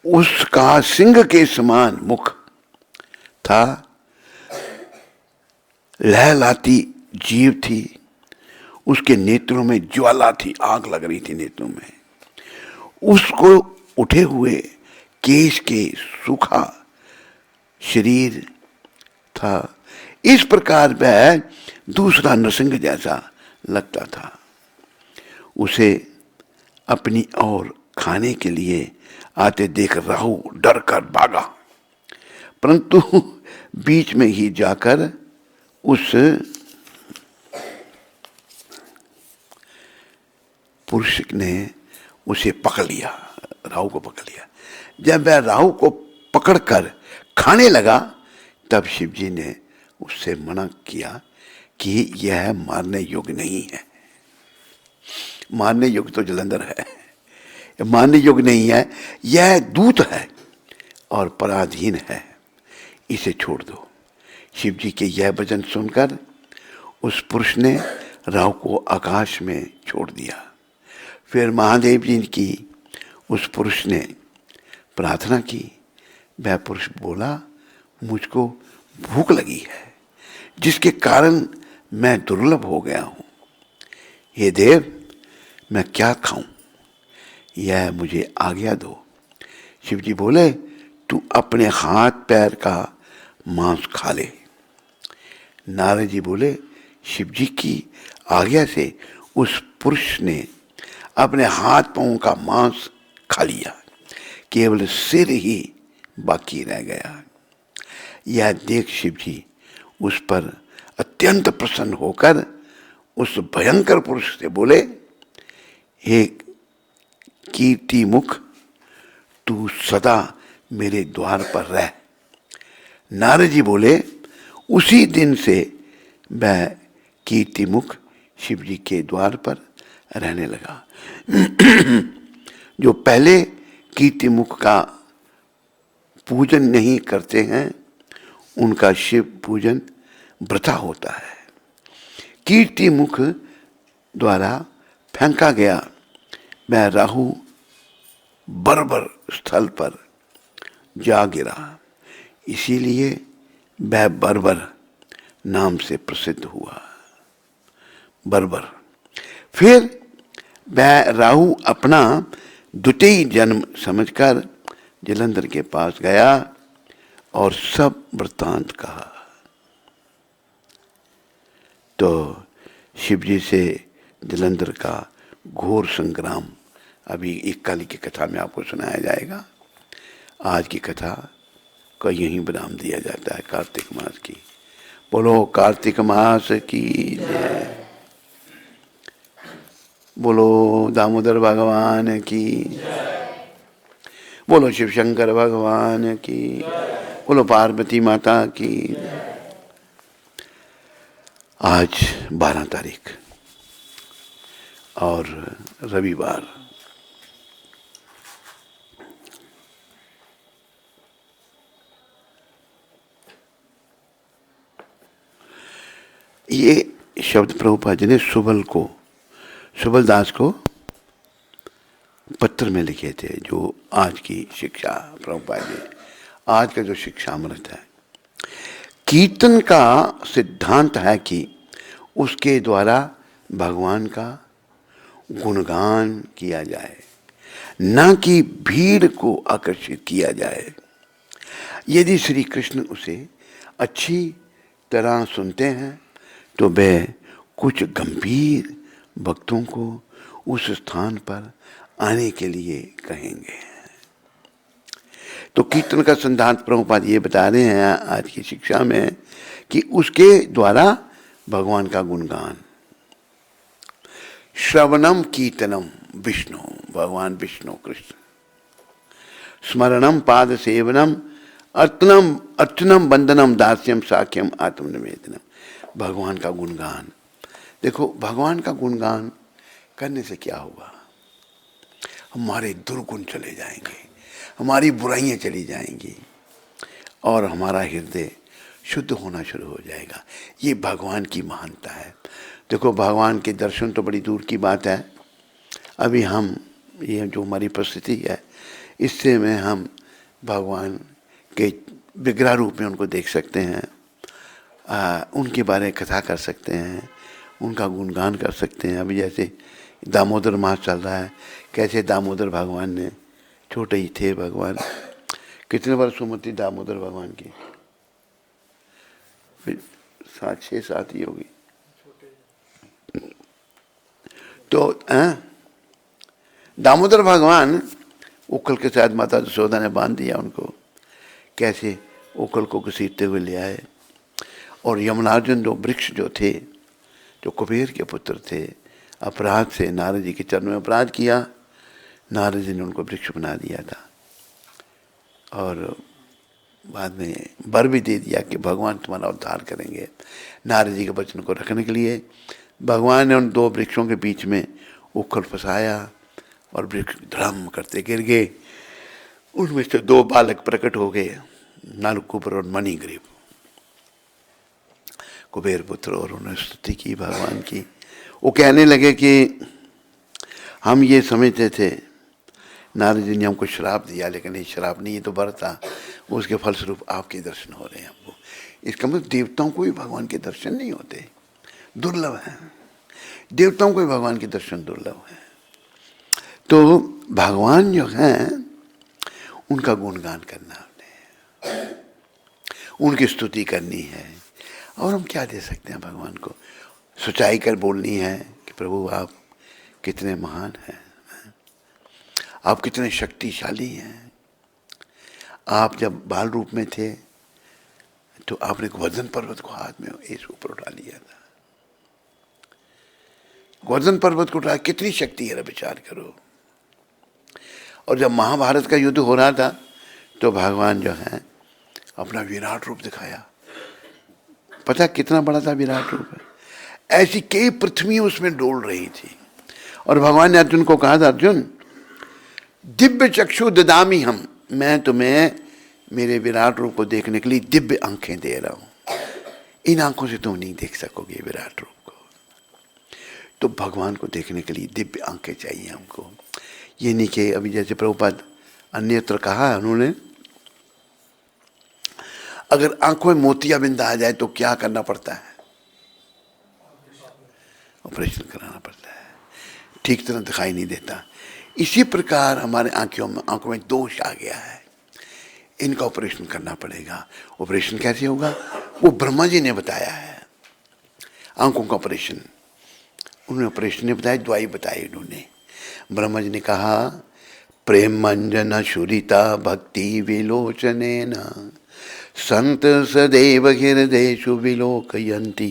उसका सिंह के समान मुख था, लहलाती जीव थी, उसके नेत्रों में ज्वाला थी, आग लग रही थी नेत्रों में। उसको उठे हुए केश के सूखा शरीर था। इस प्रकार वह दूसरा नरसिंह जैसा लगता था। उसे अपनी ओर खाने के लिए आते देख राहु डर कर भागा, परंतु बीच में ही जाकर उस पुरुष ने उसे पकड़ लिया, राहु को पकड़ लिया। जब वह राहु को पकड़कर खाने लगा तब शिव जी ने उससे मना किया कि यह मारने योग्य नहीं है। मारने योग्य तो जलंधर है, मारने योग्य नहीं है, यह दूत है और पराधीन है, इसे छोड़ दो। शिव जी के यह वचन सुनकर उस पुरुष ने राहु को आकाश में छोड़ दिया। फिर महादेव जी की उस पुरुष ने प्रार्थना की। वह पुरुष बोला, मुझको भूख लगी है, जिसके कारण मैं दुर्लभ हो गया हूं। हे देव, मैं क्या खाऊं, यह मुझे आज्ञा दो। शिव जी बोले, तू अपने हाथ पैर का मांस खा ले। नारद जी बोले, शिव जी की आज्ञा से उस पुरुष ने अपने हाथ पांव का मांस खा लिया, केवल सिर ही बाकी रह गया। यह देख शिव जी उस पर अत्यंत प्रसन्न होकर उस भयंकर पुरुष से बोले, हे कीर्ति मुख, तू सदा मेरे द्वार पर रह। नारद जी बोले, उसी दिन से वह कीर्ति मुख शिव जी के द्वार पर रहने लगा। जो पहले कीर्ति मुख का पूजन नहीं करते हैं, उनका शिव पूजन वृथा होता है। कीर्ति मुख द्वारा फेंका गया वह राहु बर्बर स्थल पर जा गिरा, इसीलिए वह बर्बर नाम से प्रसिद्ध हुआ। बर्बर। फिर वह राहु अपना द्वितीय जन्म समझकर जलंधर के पास गया और सब वृत्तांत कहा। तो शिव जी से जलंधर का घोर संग्राम अभी एक काली की कथा में आपको सुनाया जाएगा। आज की कथा का यहीं विराम दिया जाता है कार्तिक मास की। बोलो कार्तिक मास की जय। बोलो दामोदर भगवान की, बोलो शिव शंकर भगवान की, बोलो पार्वती माता की। आज 12 तारीख और रविवार। ये शब्द प्रभुपाद जी ने सुबल दास को पत्र में लिखे थे, जो आज की शिक्षा प्रभुपाद जी, आज का जो शिक्षा अमृत है। कीर्तन का सिद्धांत है कि उसके द्वारा भगवान का गुणगान किया जाए, न कि भीड़ को आकर्षित किया जाए। यदि श्री कृष्ण उसे अच्छी तरह सुनते हैं तो वे कुछ गंभीर भक्तों को उस स्थान पर आने के लिए कहेंगे। तो कीर्तन का सिद्धांत प्रभुपाद ये बता रहे हैं आज की शिक्षा में कि उसके द्वारा भगवान का गुणगान। श्रवणम कीर्तनम विष्णु, भगवान विष्णु कृष्ण स्मरणम पाद सेवनम अर्चनम अर्चनम वंदनम दास्यम साख्यम आत्मनिवेदनम। भगवान का गुणगान। देखो भगवान का गुणगान करने से क्या होगा, हमारे दुर्गुण चले जाएंगे, हमारी बुराइयां चली जाएंगी और हमारा हृदय शुद्ध होना शुरू हो जाएगा। ये भगवान की महानता है। देखो भगवान के दर्शन तो बड़ी दूर की बात है, अभी हम ये जो हमारी परिस्थिति है इससे में हम भगवान के विग्रह रूप में उनको देख सकते हैं, उनके बारे में कथा कर सकते हैं, उनका गुणगान कर सकते हैं। अभी जैसे दामोदर मास चल रहा है, कैसे दामोदर भगवान ने, छोटे ही थे भगवान, कितने वर्ष उम्र थी दामोदर भगवान की, 6-7 ही होगी। तो दामोदर भगवान उखल के साथ माता यशोदा ने बांध दिया उनको, कैसे उखल को घसीटते हुए ले आए। और यमनार्जुन जो वृक्ष जो थे, जो कुबेर के पुत्र थे, अपराध से नारद जी के चरणों में अपराध किया, नारद जी ने उनको वृक्ष बना दिया था और बाद में वर भी दे दिया कि भगवान तुम्हारा उद्धार करेंगे। नारद जी के वचन को रखने के लिए भगवान ने उन 2 वृक्षों के बीच में उखल फंसाया और वृक्ष धड़म करते गिर गए। उनमें से 2 बालक प्रकट हो गए, नलकुबर और मणिग्रीव, कुबेर पुत्र, और उन्होंने स्तुति की भगवान की। वो कहने लगे कि हम ये समझते थे नारद जी ने हमको श्राप दिया, लेकिन ये श्राप नहीं, ये तो वर था, उसके फलस्वरूप आपके दर्शन हो रहे हैं हमको। इसका मतलब देवताओं को भी भगवान के दर्शन नहीं होते, दुर्लभ है। देवताओं को भी भगवान के दर्शन दुर्लभ है। तो भगवान जो हैं उनका गुणगान करना है, उनकी स्तुति करनी है। और हम क्या दे सकते हैं भगवान को, सच्चाई कर बोलनी है कि प्रभु आप कितने महान हैं, आप कितने शक्तिशाली हैं। आप जब बाल रूप में थे तो आपने गोवर्धन पर्वत को हाथ में ऐसे ऊपर उठा लिया था, गोवर्धन पर्वत को उठा, कितनी शक्ति है, विचार करो। और जब महाभारत का युद्ध हो रहा था तो भगवान जो है अपना विराट रूप दिखाया, पता कितना बड़ा था विराट रूप है, ऐसी कई पृथ्वी उसमें डोल रही थी। और भगवान ने अर्जुन को कहा था, अर्जुन दिव्य चक्षु ददामी हम, मैं तुम्हें मेरे विराट रूप को देखने के लिए दिव्य आंखें दे रहा हूं, इन आंखों से तुम नहीं देख सकोगे विराट रूप को। तो भगवान को देखने के लिए दिव्य आंखें चाहिए हमको। ये नहीं कि अभी जैसे प्रभुपाद अन्यत्र कहा है उन्होंने, अगर आंखों में मोतियाबिंद आ जाए तो क्या करना पड़ता है, ऑपरेशन कराना पड़ता है, ठीक तरह दिखाई नहीं देता। इसी प्रकार हमारे आंखों में दोष आ गया है, इनका ऑपरेशन करना पड़ेगा। ऑपरेशन कैसे होगा, वो ब्रह्मा जी ने बताया है, आंखों का ऑपरेशन उन्होंने ऑपरेशन ने बताया, दवाई बताई उन्होंने। ब्रह्मा जी ने कहा, प्रेम मंजन शुरिता भक्ति विलोचनेन संत सदैव हृदयेषु विलोकयन्ति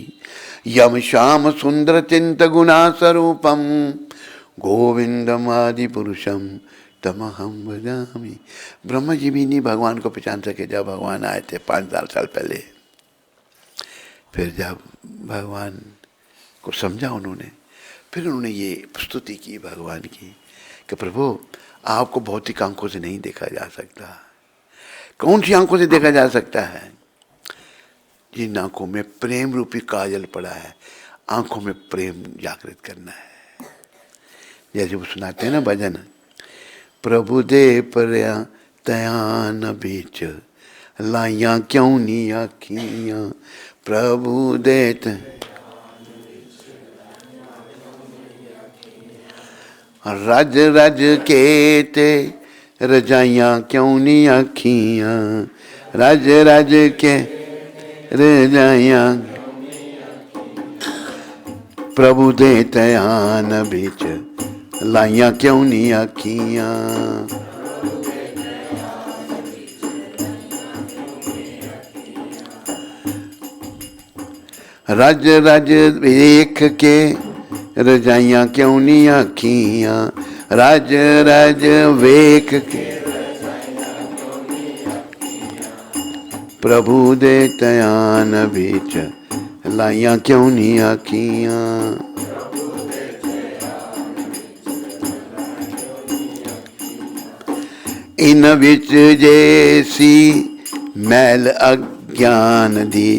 यम श्याम सुंदर चिंत गुणा स्वरूपम गोविंदम आदि पुरुषम तमहम भजामि। ब्रह्मा जी भी नहीं भगवान को पहचान सके जब भगवान आए थे 5,000 साल पहले। फिर जब भगवान को समझा उन्होंने, फिर उन्होंने ये स्तुति की भगवान की कि प्रभु आपको भौतिक आंखों से नहीं देखा जा सकता। कौन सी आंखों से देखा जा सकता है, जिन आंखों में प्रेम रूपी काजल पड़ा है, आंखों में प्रेम जागृत करना है। जैसे वो सुनाते हैं ना भजन, प्रभु दे परया तयान बीच लाइया क्यों नी आखियां, प्रभु देत रज रज के ते रजाइयां क्यों नी आखियां, रज रज के रजाइयां प्रभु दे तयान बीच लाइया क्यों नी आखियां। रज रज देख के रजाइयां क्यों नी आखियां, रज रज वेख के प्रभु दे तयान बिच लाइया क्यों नहीं आखियां। इन विच जैसी मैल अज्ञान दी,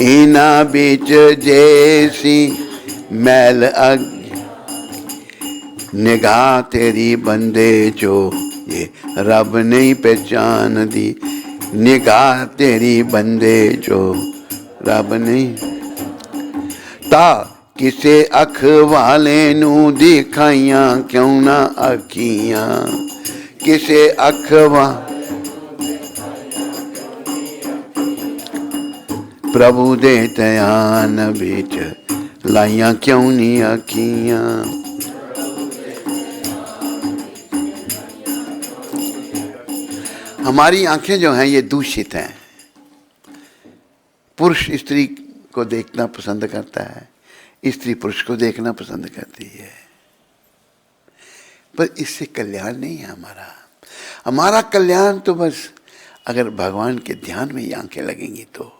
इना बिच जैसी मैल निगाह तेरी बंदे जो ये रब नहीं पहचान दी। निगाह तेरी बंदे जो रब नहीं ता किसे अख वाले नू दिखाइयां क्यों ना अखियां। किसे अख प्रभु दे तयान बिच लाइया क्यों नहीं अखियां। हमारी आंखें जो हैं ये दूषित हैं। पुरुष स्त्री को देखना पसंद करता है, स्त्री पुरुष को देखना पसंद करती है, पर इससे कल्याण नहीं है हमारा। हमारा कल्याण तो बस अगर भगवान के ध्यान में ये आंखें लगेंगी, तो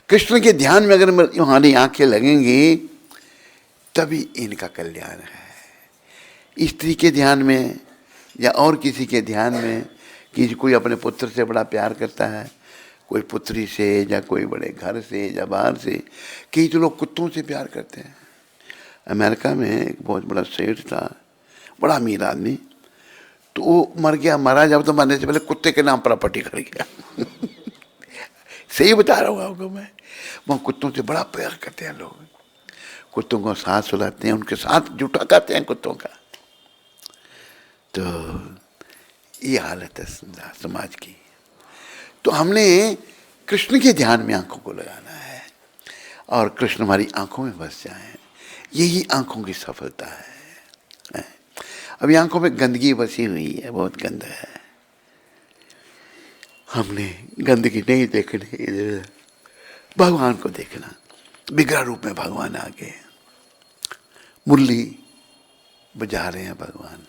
कृष्ण के ध्यान में अगर हमारी आंखें लगेंगी तभी इनका कल्याण है। स्त्री के ध्यान में या और किसी के ध्यान में कि कोई अपने पुत्र से बड़ा प्यार करता है, कोई पुत्री से या कोई बड़े घर से या बाहर से। कई तो लोग कुत्तों से प्यार करते हैं। अमेरिका में एक बहुत बड़ा सेठ था, बड़ा अमीर आदमी, तो वो मर गया। मरा जब तो मरने से पहले कुत्ते के नाम प्रॉपर्टी कर गया। सही बता रहा हूँ आपको मैं। वहाँ कुत्तों से बड़ा प्यार करते हैं लोग, कुत्तों को साथ सुलाते हैं, उनके साथ जूठा खाते हैं कुत्तों का। तो ये हालत है समाज की। तो हमने कृष्ण के ध्यान में आंखों को लगाना है और कृष्ण हमारी आंखों में बस जाए, यही आंखों की सफलता है। अभी आंखों में गंदगी बसी हुई है, बहुत गंदा है। हमने गंदगी नहीं देखनी, भगवान को देखना। बिगड़ा रूप में भगवान आ गए, मुरली बजा रहे हैं भगवान।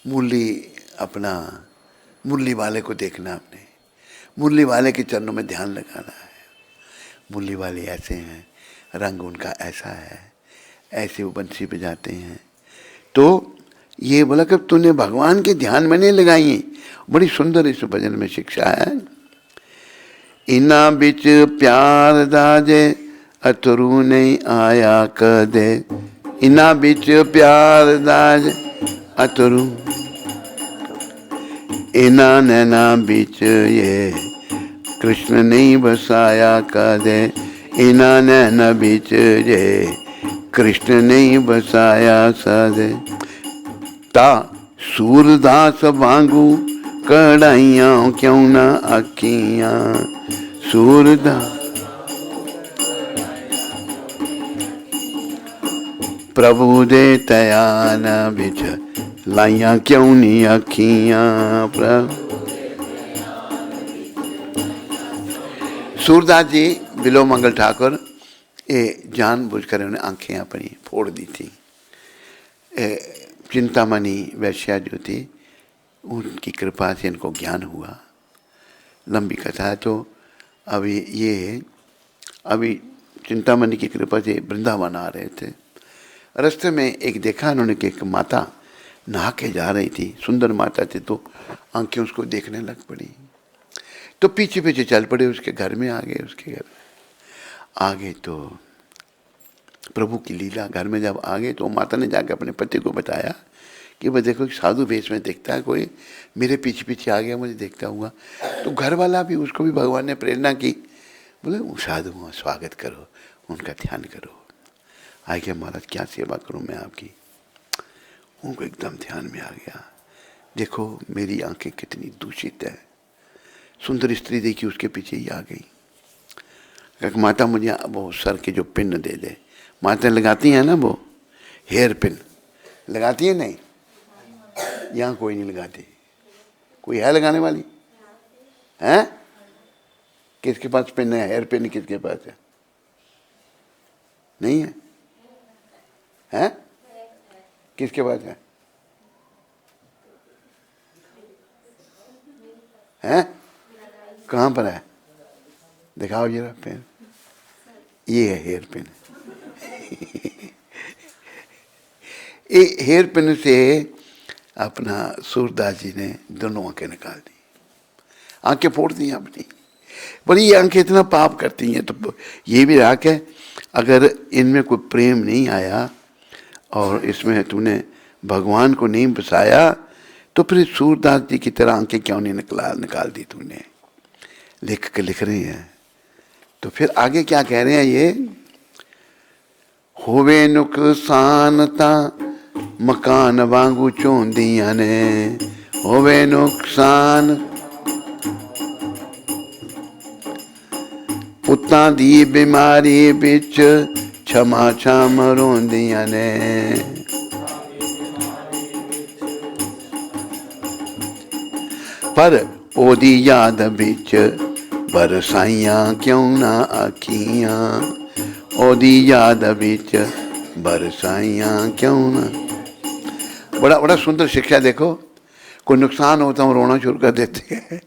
मुरली अपना मुरली वाले को देखना, अपने मुरली वाले के चरणों में ध्यान लगाना है। मुरली वाले ऐसे हैं, रंग उनका ऐसा है, ऐसे वो बंसी बजाते हैं। तो ये बोला कि तूने भगवान के ध्यान में नहीं लगाई। बड़ी सुंदर इस भजन में शिक्षा है। इना बिच प्यार दाजे अतरू नहीं आया कदे। इना बिच प्यार दाजे अतरू, इना नैना बिच ये कृष्ण नहीं बसाया कदे। इना नैना बिच ये कृष्ण नहीं बसाया सदे। ता सूरदास वांगू कढ़ाइयां क्यों ना अखियां। सूरदास प्रभु दे तयान बिच लाइया क्यों नहीं अखियां। प्रभु सूरदास जी बिलो मंगल ठाकुर, ये जानबूझकर उन्हें आंखें अपनी फोड़ दी थी। चिंतामणि वैश्या जो थी, उनकी कृपा से इनको ज्ञान हुआ। लंबी कथा है। तो अभी चिंतामणि की कृपा से वृंदावन आ रहे थे। रास्ते में एक देखा उन्होंने कि एक माता नहा के जा रही थी, सुंदर माता थी। तो आंखें उसको देखने लग पड़ी, तो पीछे पीछे चल पड़े, उसके घर में आ गए। उसके घर आ गए तो प्रभु की लीला। घर में जब आ गए तो माता ने जाकर अपने पति को बताया कि वह देखो साधु वेश में दिखता है कोई, मेरे पीछे पीछे आ गया मुझे देखता हुआ। तो घर वाला भी, उसको भी भगवान ने प्रेरणा की, बोले साधु हुआ, स्वागत करो, उनका ध्यान करो। आ गया महाराज, क्या सेवा करूं मैं आपकी। उनको एकदम ध्यान में आ गया, देखो मेरी आंखें कितनी दूषित है। सुंदर स्त्री देखी, उसके पीछे ही आ गई। कहा माता मुझे वो सर के जो पिन दे दे। माता लगाती हैं ना वो हेयर पिन, लगाती है नहीं? यहाँ कोई नहीं लगाती। कोई है लगाने वाली? हैं? किसके पास पिन है? हेयर पिन किसके पास है? नहीं है? हैं? किसके पास है? हैं? कहाँ पर है? दिखाओ जरा पेन, ये है हेयर पिन। ये हेयर पिन से अपना सूरदास जी ने दोनों आंखें निकाल दी, आंखें फोड़ दी अपनी। पर ये आंखें इतना पाप करती हैं, तो ये भी राख है, अगर इनमें कोई प्रेम नहीं आया और इसमें तूने भगवान को नहीं बसाया, तो फिर सूरदास जी की तरह आंखें क्यों नहीं निकाल दी तूने। लिख रहे हैं। तो फिर आगे क्या कह रहे हैं ये, होवे नुकसान ता मकान वांगू चोंदियां ने, होवे नुकसान पुत्तां दी बीमारी बिच क्षमा छाम रोंदियां ने। पर ओदी याद बिच बरसाइयां क्यों ना आखियां, ओदी याद बिच बरसाइयां क्यों ना। बड़ा बड़ा सुंदर शिक्षा देखो। कोई नुकसान होता हम रोना शुरू कर देते हैं।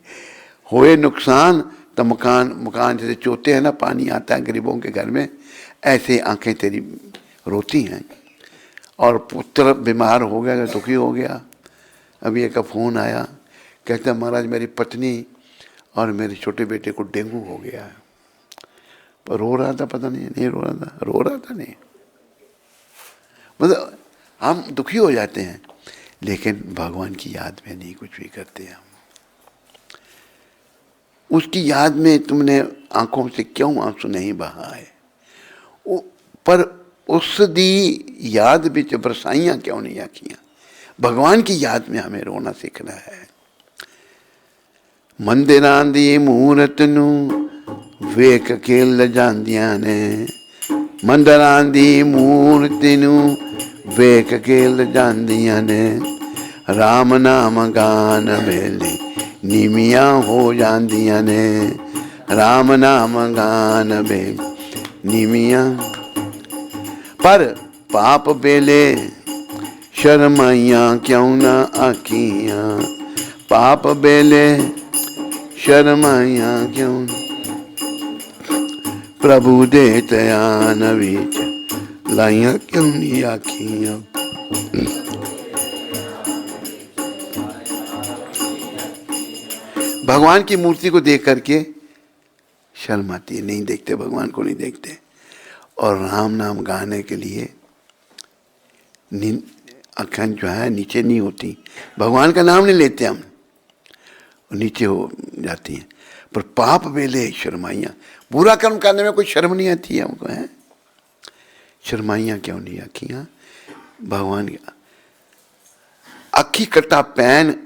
होए नुकसान तो मकान जैसे चोते हैं ना, पानी आता है गरीबों के घर में, ऐसे आंखें तेरी रोती हैं। और पुत्र बीमार हो गया, दुखी हो गया। अभी एक फ़ोन आया, कहता महाराज मेरी पत्नी और मेरे छोटे बेटे को डेंगू हो गया है। पर रो रहा था, पता नहीं रो रहा था नहीं। मतलब हम दुखी हो जाते हैं, लेकिन भगवान की याद में नहीं कुछ भी करते हम। उसकी याद में तुमने आंखों से क्यों आंसू नहीं बहाए, पर उस दी याद बिच बरसाइयां क्यों नहीं आखियां। भगवान की याद में हमें रोना सीखना है। मंदिरां दी मूरत नू वेख के लजांदियां ने, मंदिरां दी मूरत नू वेख के लजांदियां ने। राम नाम गान वेले नीमियां हो जांदियां ने, राम नाम गान वेले नीमियां। पर पाप बेले शर्माइयां क्यों ना आखियां, पाप बेले शर्माइयां क्यों। प्रभु दे तयान विच लाइयां क्यों नहीं आखियां। भगवान की मूर्ति को देख करके शर्म आती है, नहीं देखते, भगवान को नहीं देखते। और राम नाम गाने के लिए आँखें जो है नीचे नहीं होती, भगवान का नाम नहीं लेते हम, नीचे हो जाती हैं। पर पाप वेले शर्माइयाँ, बुरा कर्म करने में कोई शर्म नहीं आती है हमको, है शर्माइयाँ क्यों नहीं आखियाँ। भगवान अखी कटा पैन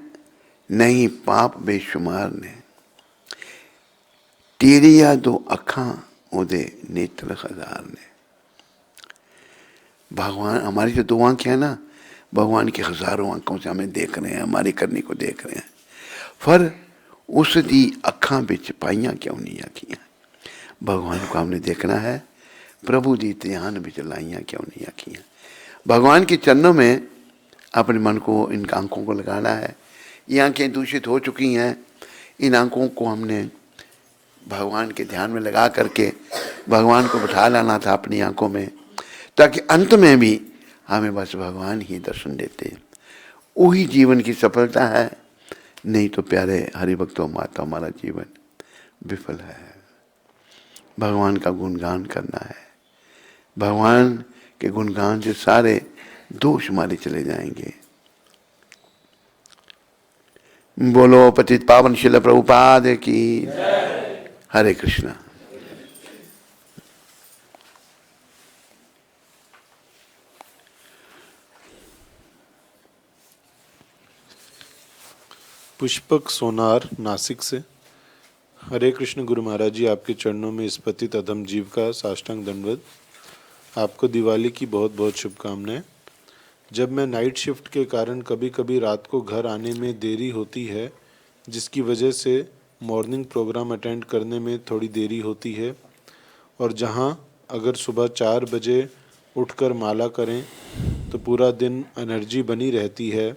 नहीं पाप बेशुमार ने, तेरिया दो अखा ओदे नेत्र हजार ने। भगवान हमारी जो दो आंखें हैं ना, भगवान की हजारों आंखों से हमें देख रहे हैं, हमारी करनी को देख रहे हैं। पर उस दी अखा बिच पाइयां क्यों नहीं आखियां। भगवान को हमने देखना है, प्रभु दी ध्यान बिच लाइयां क्यों नहीं आखियां। भगवान के चरणों में अपने मन को, इन आंखों को लगाना है। ये आंखें दूषित हो चुकी हैं, इन आंखों को हमने भगवान के ध्यान में लगा करके भगवान को बिठा लाना था अपनी आंखों में, ताकि अंत में भी हमें बस भगवान ही दर्शन देते। वही जीवन की सफलता है। नहीं तो प्यारे हरिभक्तों माता, हमारा जीवन विफल है। भगवान का गुणगान करना है। भगवान के गुणगान से सारे दोष हमारे चले जाएंगे। बोलो पतित पावन शिल प्रभुपाद की। हरे कृष्णा। पुष्पक सोनार नासिक से। हरे कृष्ण गुरु महाराज जी, आपके चरणों में इस पतित अधम जीव का साष्टांग दंडवत। आपको दिवाली की बहुत बहुत शुभकामनाएं। जब मैं नाइट शिफ्ट के कारण कभी कभी रात को घर आने में देरी होती है, जिसकी वजह से मॉर्निंग प्रोग्राम अटेंड करने में थोड़ी देरी होती है, और जहां अगर सुबह 4 बजे उठकर माला करें तो पूरा दिन एनर्जी बनी रहती है,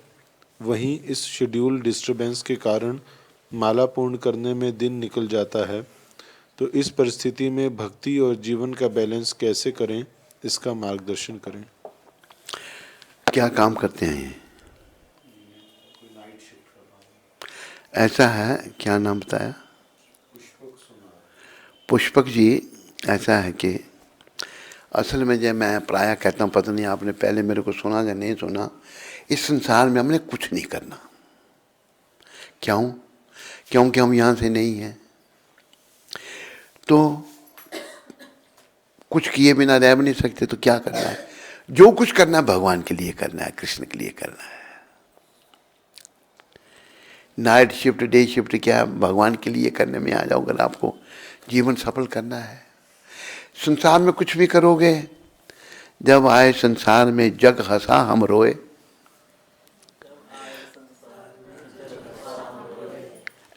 वहीं इस शेड्यूल डिस्टर्बेंस के कारण माला पूर्ण करने में दिन निकल जाता है। तो इस परिस्थिति में भक्ति और जीवन का बैलेंस कैसे करें, इसका मार्गदर्शन करें। क्या काम करते हैं ये? कोई नाइट शिफ्ट कर रहा हूँ। ऐसा है, क्या नाम बताया? पुष्पक सुना है। पुष्पक जी, ऐसा है कि असल में जब मैं प्रायः कहता हूँ, पता नहीं आपने पहले मेरे को सुना या नहीं सुना, इस संसार में हमने कुछ नहीं करना। क्यों? क्योंकि हम यहाँ से नहीं हैं, तो कुछ किए बिना रह भी नहीं सकते। तो क्या करना है? जो कुछ करना है भगवान के लिए करना है, कृष्ण के लिए करना है। नाइट शिफ्ट, डे शिफ्ट क्या भगवान के लिए करने में आ जाओ। अगर आपको जीवन सफल करना है, संसार में कुछ भी करोगे, जब आए संसार में जग हंसा हम रोए,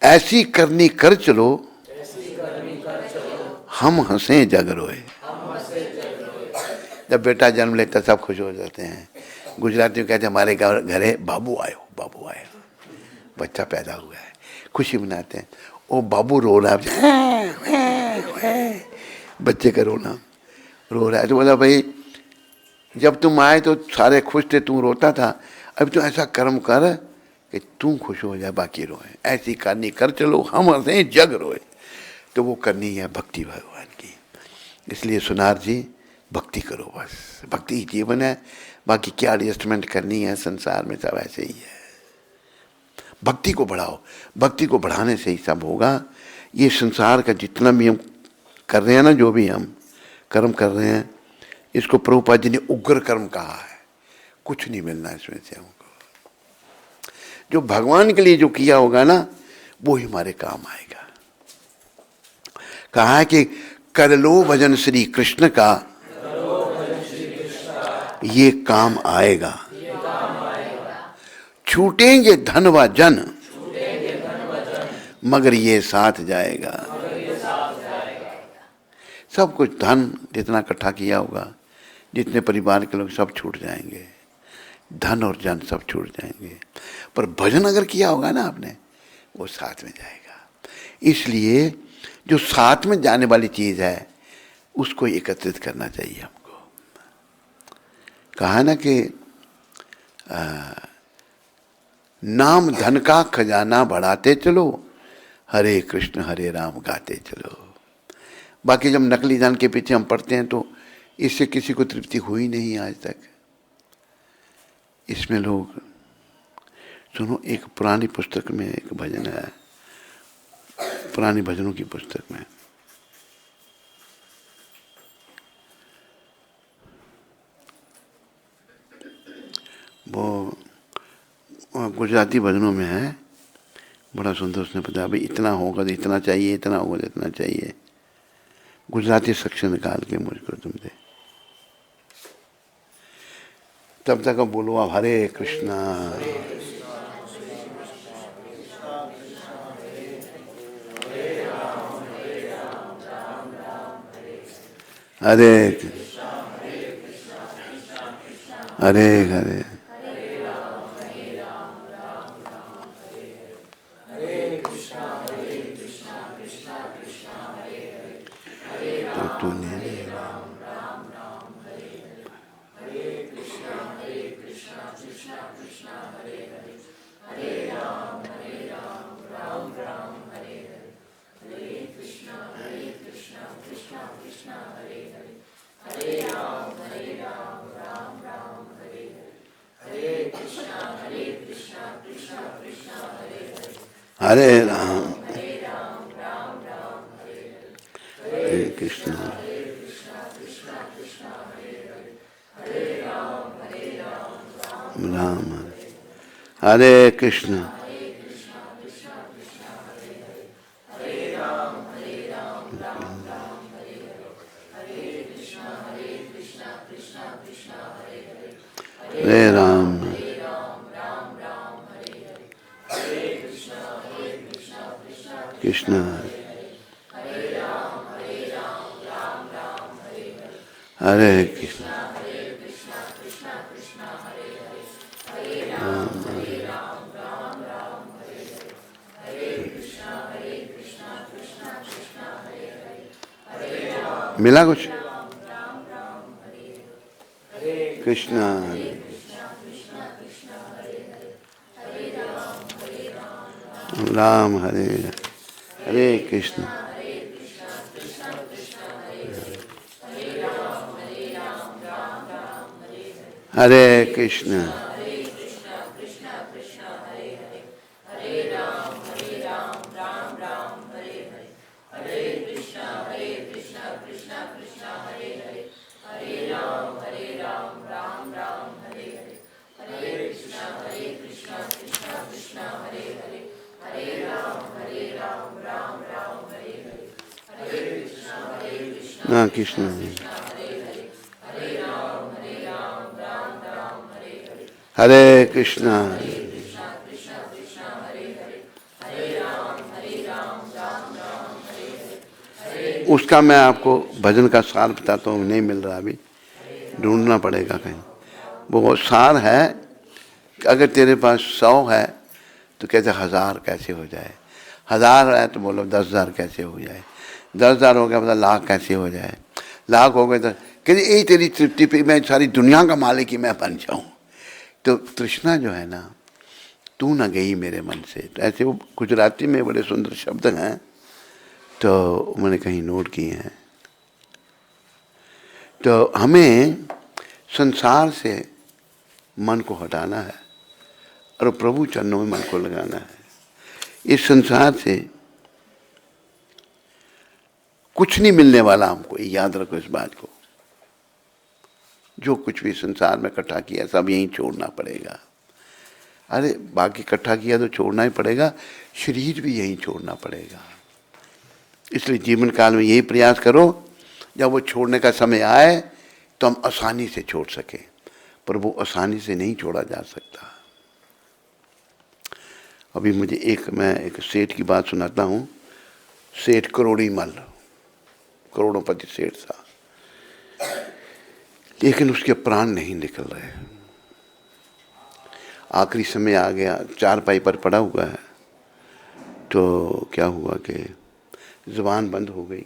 ऐसी करनी कर चलो हम हंसे जग रोए। जब बेटा जन्म लेता सब खुश हो जाते हैं। गुजराती में कहते हैं हमारे घरे बाबू आयो, बाबू आयो, बच्चा पैदा हुआ है, खुशी मनाते हैं। वो बाबू रो रहा है, बच्चे का रोना, रो रहा है। तो बोला भाई जब तुम आए तो सारे खुश थे, तू रोता था, अब तो ऐसा कर्म कर कि तू खुश हो जाए, बाकी रोए। ऐसी करनी कर चलो हम हंसे जग रोए। तो वो करनी है भक्ति भगवान की। इसलिए सुनार जी, भक्ति करो बस, भक्ति ही जीवन है। बाकी क्या एडजस्टमेंट करनी है संसार में, सब ऐसे ही है। भक्ति को बढ़ाओ, भक्ति को बढ़ाने से ही सब होगा। ये संसार का जितना भी हम कर रहे हैं ना, जो भी हम कर्म कर रहे हैं, इसको प्रभुपाद जी ने उग्र कर्म कहा है। कुछ नहीं मिलना इसमें से हमको। जो भगवान के लिए जो किया होगा ना, वो ही हमारे काम आएगा। कहा है कि कर लो भजन श्री कृष्ण का, ये काम आएगा। छूटेंगे धन व जन, मगर ये साथ जाएगा। सब कुछ धन जितना इकट्ठा किया होगा, जितने परिवार के लोग, सब छूट जाएंगे। धन और जन सब छूट जाएंगे, पर भजन अगर किया होगा ना आपने, वो साथ में जाएगा। इसलिए जो साथ में जाने वाली चीज है, उसको एकत्रित करना चाहिए हमको। कहा ना कि नाम धन का खजाना बढ़ाते चलो, हरे कृष्ण हरे राम गाते चलो। बाकी जब नकली धन के पीछे हम पड़ते हैं, तो इससे किसी को तृप्ति हुई नहीं आज तक। इसमें लोग सुनो, एक पुरानी पुस्तक में एक भजन है, पुरानी भजनों की पुस्तक में, वो गुजराती भजनों में है, बड़ा सुंदर उसने बताया। भाई इतना होगा तो इतना चाहिए, इतना होगा तो इतना चाहिए। गुजराती सेक्शन निकाल के मुझको तुम दे, तब तक अब बोलो आप हरे कृष्णा। हरे हरे हरे तो तूने हरे राम हरे कृष्ण राम हरे कृष्ण हरे राम कृष्ण हरे कृष्ण मिला कुछ? कृष्णा राम हरे हरे कृष्ण हरे कृष्ण हाँ कृष्ण हरे कृष्णा उसका मैं आपको भजन का सार बताता हूँ, नहीं मिल रहा अभी, ढूंढना पड़ेगा कहीं। वो सार है, अगर तेरे पास 100 है तो कहते 1000 कैसे हो जाए, 1000 है तो बोलो 10,000 कैसे हो जाए, 10,000 हो गया मतलब लाख कैसे हो जाए, लाख हो गए तो कहते यही तेरी तृप्ति पे मैं सारी दुनिया का मालिक ही मैं बन जाऊँ। तो तृष्णा जो है ना, तू न गई मेरे मन से, तो ऐसे वो गुजराती में बड़े सुंदर शब्द हैं, तो मैंने कहीं नोट किए हैं। तो हमें संसार से मन को हटाना है और प्रभु चरणों में मन को लगाना है। इस संसार से कुछ नहीं मिलने वाला हमको, ये याद रखो इस बात को। जो कुछ भी संसार में इकट्ठा किया सब यहीं छोड़ना पड़ेगा। अरे बाकी इकट्ठा किया तो छोड़ना ही पड़ेगा, शरीर भी यहीं छोड़ना पड़ेगा। इसलिए जीवन काल में यही प्रयास करो, जब वो छोड़ने का समय आए तो हम आसानी से छोड़ सके, पर वो आसानी से नहीं छोड़ा जा सकता। अभी मुझे मैं एक सेठ की बात सुनाता हूँ। सेठ करोड़ी मल, करोड़ोंपति सेठ था, लेकिन उसके प्राण नहीं निकल रहे। आखिरी समय आ गया, चारपाई पर पड़ा हुआ है, तो क्या हुआ कि जुबान बंद हो गई।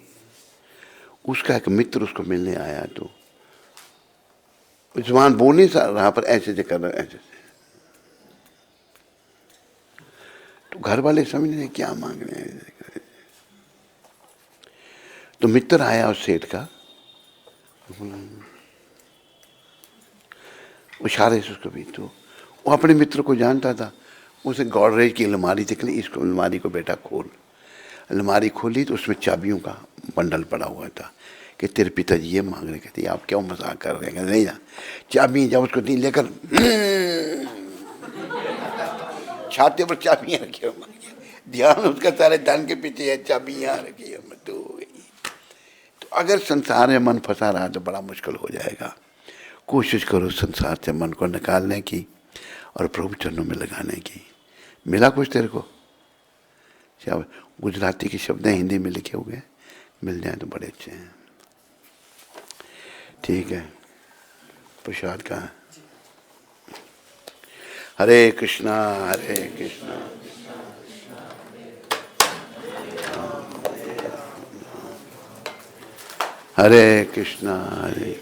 उसका एक मित्र उसको मिलने आया, तो जुबान बोल नहीं रहा पर ऐसे से कर रहा, ऐसे से। तो घर वाले समझ नहीं क्या मांग रहे हैं। तो मित्र आया उस सेठ का, इशारे से उसको भी, तो वो अपने मित्र को जानता था। उसे गॉडरेज की अलमारी निकली, इसको अलमारी को बेटा खोल। अलमारी खोली तो उसमें चाबियों का बंडल पड़ा हुआ था कि तेरे पिताजी ये मांग रहे। कहते आप क्यों मजाक कर रहे हैं? नहीं ना, चाबी जब उसको दी लेकर छाते पर चाबियां रखी, ध्यान उसका सारे धन के पीछे है, चाबियां रखी है। तो अगर संसार में मन फंसा रहा तो बड़ा मुश्किल हो जाएगा। कोशिश करो संसार से मन को निकालने की और प्रभु चरणों में लगाने की। मिला कुछ तेरे को? गुजराती के शब्द हैं, हिंदी में लिखे हुए, मिल जाए तो बड़े अच्छे हैं। ठीक है, प्रसाद कहाँ है? हरे कृष्णा हरे कृष्णा हरे कृष्णा हरे